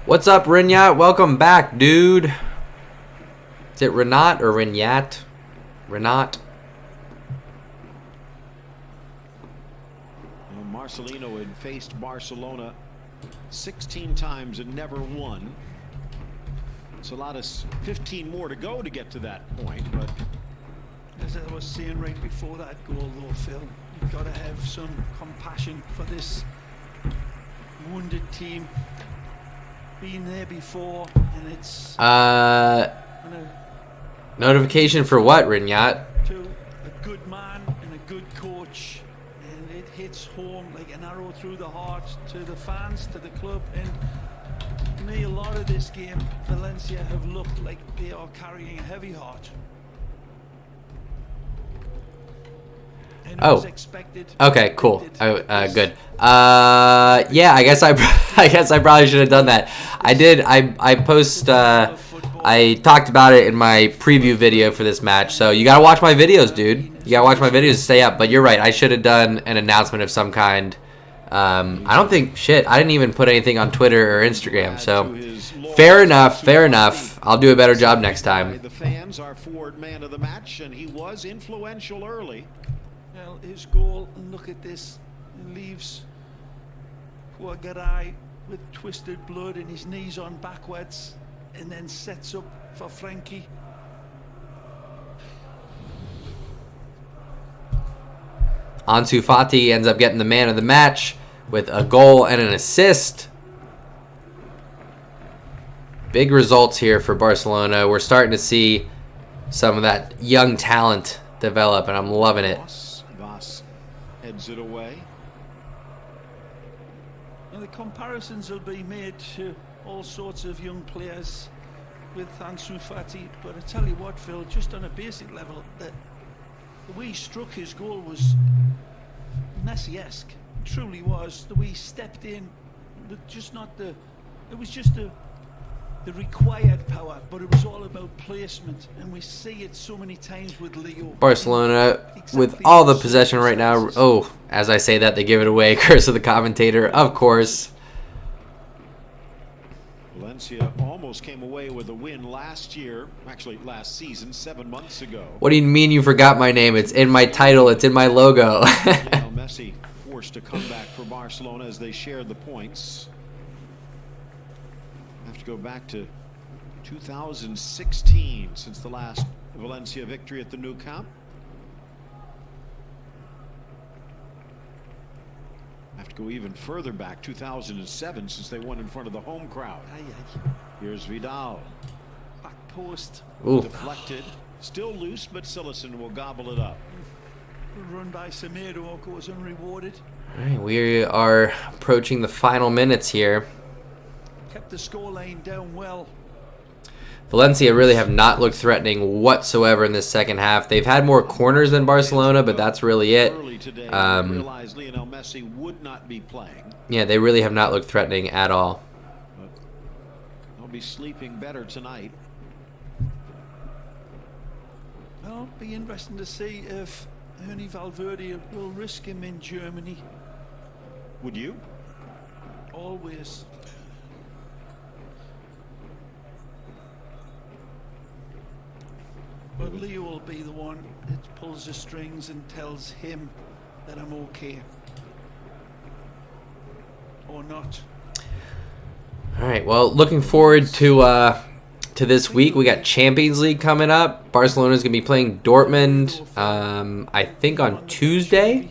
What's up, Rinyat? Welcome back, dude. Is it Renat or Rinyat? Renat. Marcelino had faced Barcelona 16 times and never won. Saladas 15 more to go to get to that point, but as I was saying right before that goal though, Phil, you've got to have some compassion for this wounded team. Been there before, and it's notification for what, Rinyat? to a good man and a good coach, and it hits home like an arrow through the heart to the fans, to the club. And to me, a lot of this game, Valencia have looked like they are carrying a heavy heart. And it was expected. Okay, cool. Good. Yeah, I guess I probably should have done that. I did. I talked about it in my preview video for this match. So you gotta watch my videos, dude. You gotta watch my videos to stay up. But you're right. I should have done an announcement of some kind. I don't think shit. I didn't even put anything on Twitter or Instagram. So fair enough. Fair enough. I'll do a better job next time. the fans are forward man of the match, and he was influential early. Well, his goal, and look at this, he leaves poor Garay with twisted blood and his knees on backwards, and then sets up for Frankie. Ansu Fati ends up getting the man of the match with a goal and an assist. Big results here for Barcelona. We're starting to see some of that young talent develop, and I'm loving it. Heads it away. And the comparisons will be made to all sorts of young players with Ansu Fati, but I tell you what, Phil, just on a basic level, the way he struck his goal was Messi-esque. Truly was. The way he stepped in, but just not the. It was just the required power, but it was all about placement, and we see it so many times with Leo. Barcelona with all the possession right now. Oh, as I say that, they give it away. Curse of the commentator, of course. Valencia almost came away with a win last year, actually last season, 7 months ago. What do you mean you forgot my name? It's in my title. It's in my logo. Messi forced to come back for Barcelona as they shared the points. Have to go back to 2016 since the last Valencia victory at the Nou Camp. Have to go even further back, 2007, since they won in front of the home crowd. Here's Vidal. Back post. Ooh. Deflected. Still loose, but Sillison will gobble it up. Run by Semedo goes unrewarded. All right, we are approaching the final minutes here. Kept the scoreline down well. Valencia really have not looked threatening whatsoever in this second half. They've had more corners than Barcelona, but that's really it. Realized Lionel Messi would not be playing. Yeah, they really have not looked threatening at all. But they'll be sleeping better tonight. Well, it'll be interesting to see if Ernie Valverde will risk him in Germany. Would you? Always. But Leo will be the one that pulls the strings and tells him that I'm okay. Or not. All right, well, looking forward to this week. We got Champions League coming up. Barcelona's going to be playing Dortmund, I think, on Tuesday.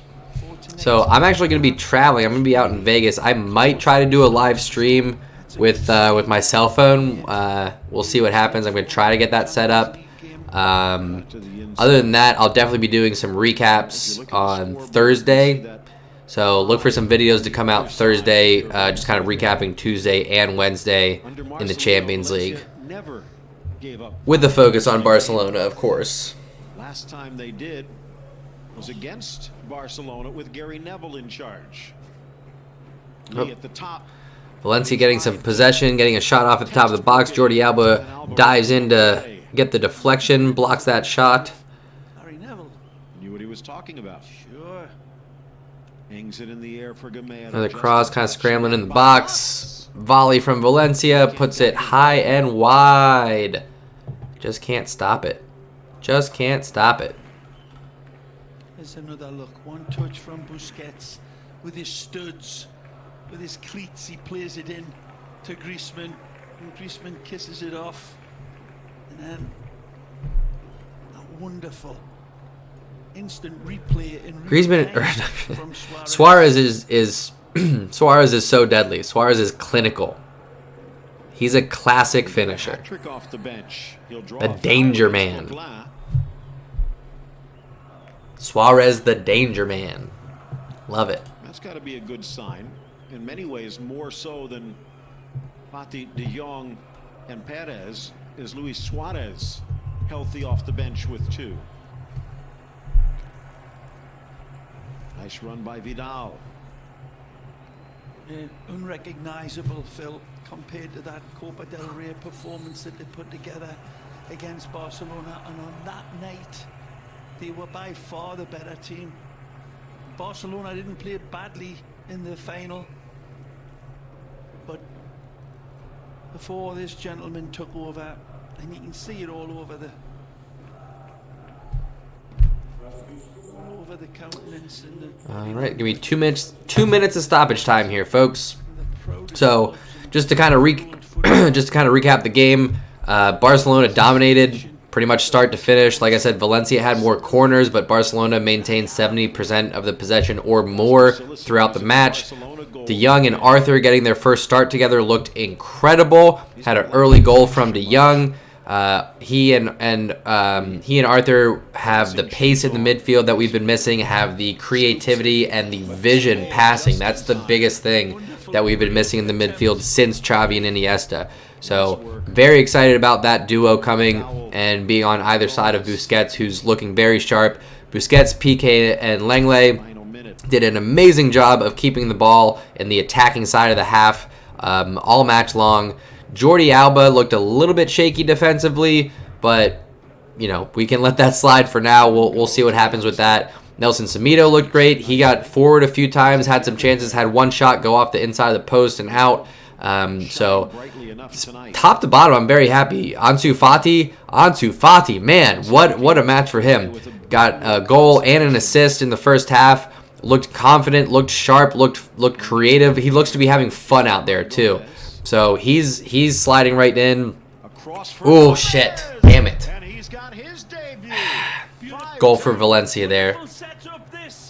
So I'm actually going to be traveling. I'm going to be out in Vegas. I might try to do a live stream with my cell phone. We'll see what happens. I'm going to try to get that set up. Other than that, I'll definitely be doing some recaps on Thursday. So look for some videos to come out Thursday, just kind of recapping Tuesday and Wednesday in the Champions League. With the focus on Barcelona, of course. Last time they did was against Barcelona with Gary Neville in charge. Lee at the top. Valencia getting some possession, getting a shot off at the top of the box. Jordi Alba dives in to get the deflection, blocks that shot. Gary Neville knew what he was talking about. Sure. Hangs it in the air for Gamay. Another cross, kind of scrambling in the box. Volley from Valencia, puts it high and wide. Just can't stop it. Just can't stop it. There's another look. One touch from Busquets with his studs, with his cleats. He plays it in to Griezmann, and Griezmann kisses it off. And then that wonderful instant replay in Griezmann from Suarez is Suarez is so deadly. Suarez is clinical. He's a classic finisher. Off the bench. The danger man. Suarez, the danger man. Love it. That's got to be a good sign. In many ways, more so than Fati, De Jong, and Perez, is Luis Suarez healthy off the bench with 2. Nice run by Vidal. Unrecognizable, Phil, compared to that Copa del Rey performance that they put together against Barcelona. And on that night, they were by far the better team. Barcelona didn't play badly in the final, but before this gentleman took over, and you can see it all over the countenance. And the all right, give me 2 minutes. 2 minutes of stoppage time here, folks. So, just to kind of recap the game, Barcelona dominated pretty much start to finish. Like I said, Valencia had more corners, but Barcelona maintained 70% of the possession or more throughout the match. De Jong and Arthur getting their first start together looked incredible. Had an early goal from De Jong. He and Arthur have the pace in the midfield that we've been missing, have the creativity and the vision passing. That's the biggest thing. that we've been missing in the midfield since Xavi and Iniesta. So very excited about that duo coming and being on either side of Busquets, who's looking very sharp. Busquets, Pique, and Lenglet did an amazing job of keeping the ball in the attacking side of the half all match long. Jordi Alba looked a little bit shaky defensively, but you know, we can let that slide for now. We'll see what happens with that. Nelson Semedo looked great. He got forward a few times, had some chances, had one shot go off the inside of the post and out. So top to bottom, I'm very happy. Ansu Fati, man, what a match for him. Got a goal and an assist in the first half. Looked confident, looked sharp, looked creative. He looks to be having fun out there too. So he's sliding right in. Oh shit! Damn it! Goal for Valencia there.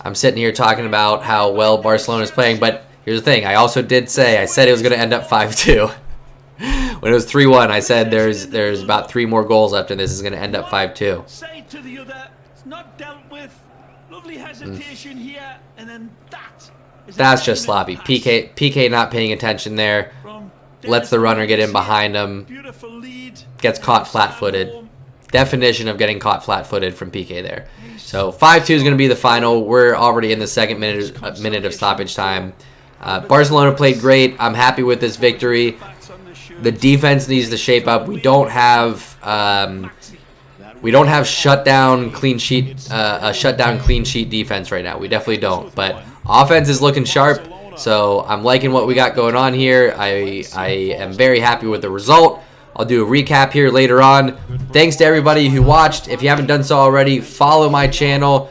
I'm sitting here talking about how well Barcelona is playing, but here's the thing. I also did say, I said it was going to end up 5-2. When it was 3-1, I said there's about 3 more goals after this. Is going to end up 5-2. Say to the other, it's not dealt with. Lovely hesitation here, and then that's just sloppy. Pique not paying attention there. Lets the runner get in behind him. Gets caught flat-footed. Definition of getting caught flat-footed from Pique there. So 5-2 is going to be the final. We're already in the second minute of stoppage time. Barcelona played great. I'm happy with this victory. The defense needs to shape up. We don't have shutdown clean sheet defense right now. We definitely don't. But offense is looking sharp. So I'm liking what we got going on here. I am very happy with the result. I'll do a recap here later on. Thanks to everybody who watched. If you haven't done so already, follow my channel,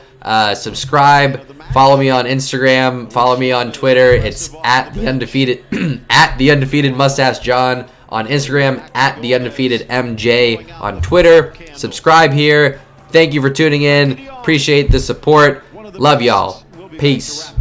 subscribe, follow me on Instagram, follow me on Twitter. It's at the undefeated Moustache John on Instagram, at the undefeated MJ on Twitter. Subscribe here. Thank you for tuning in. Appreciate the support. Love y'all. Peace.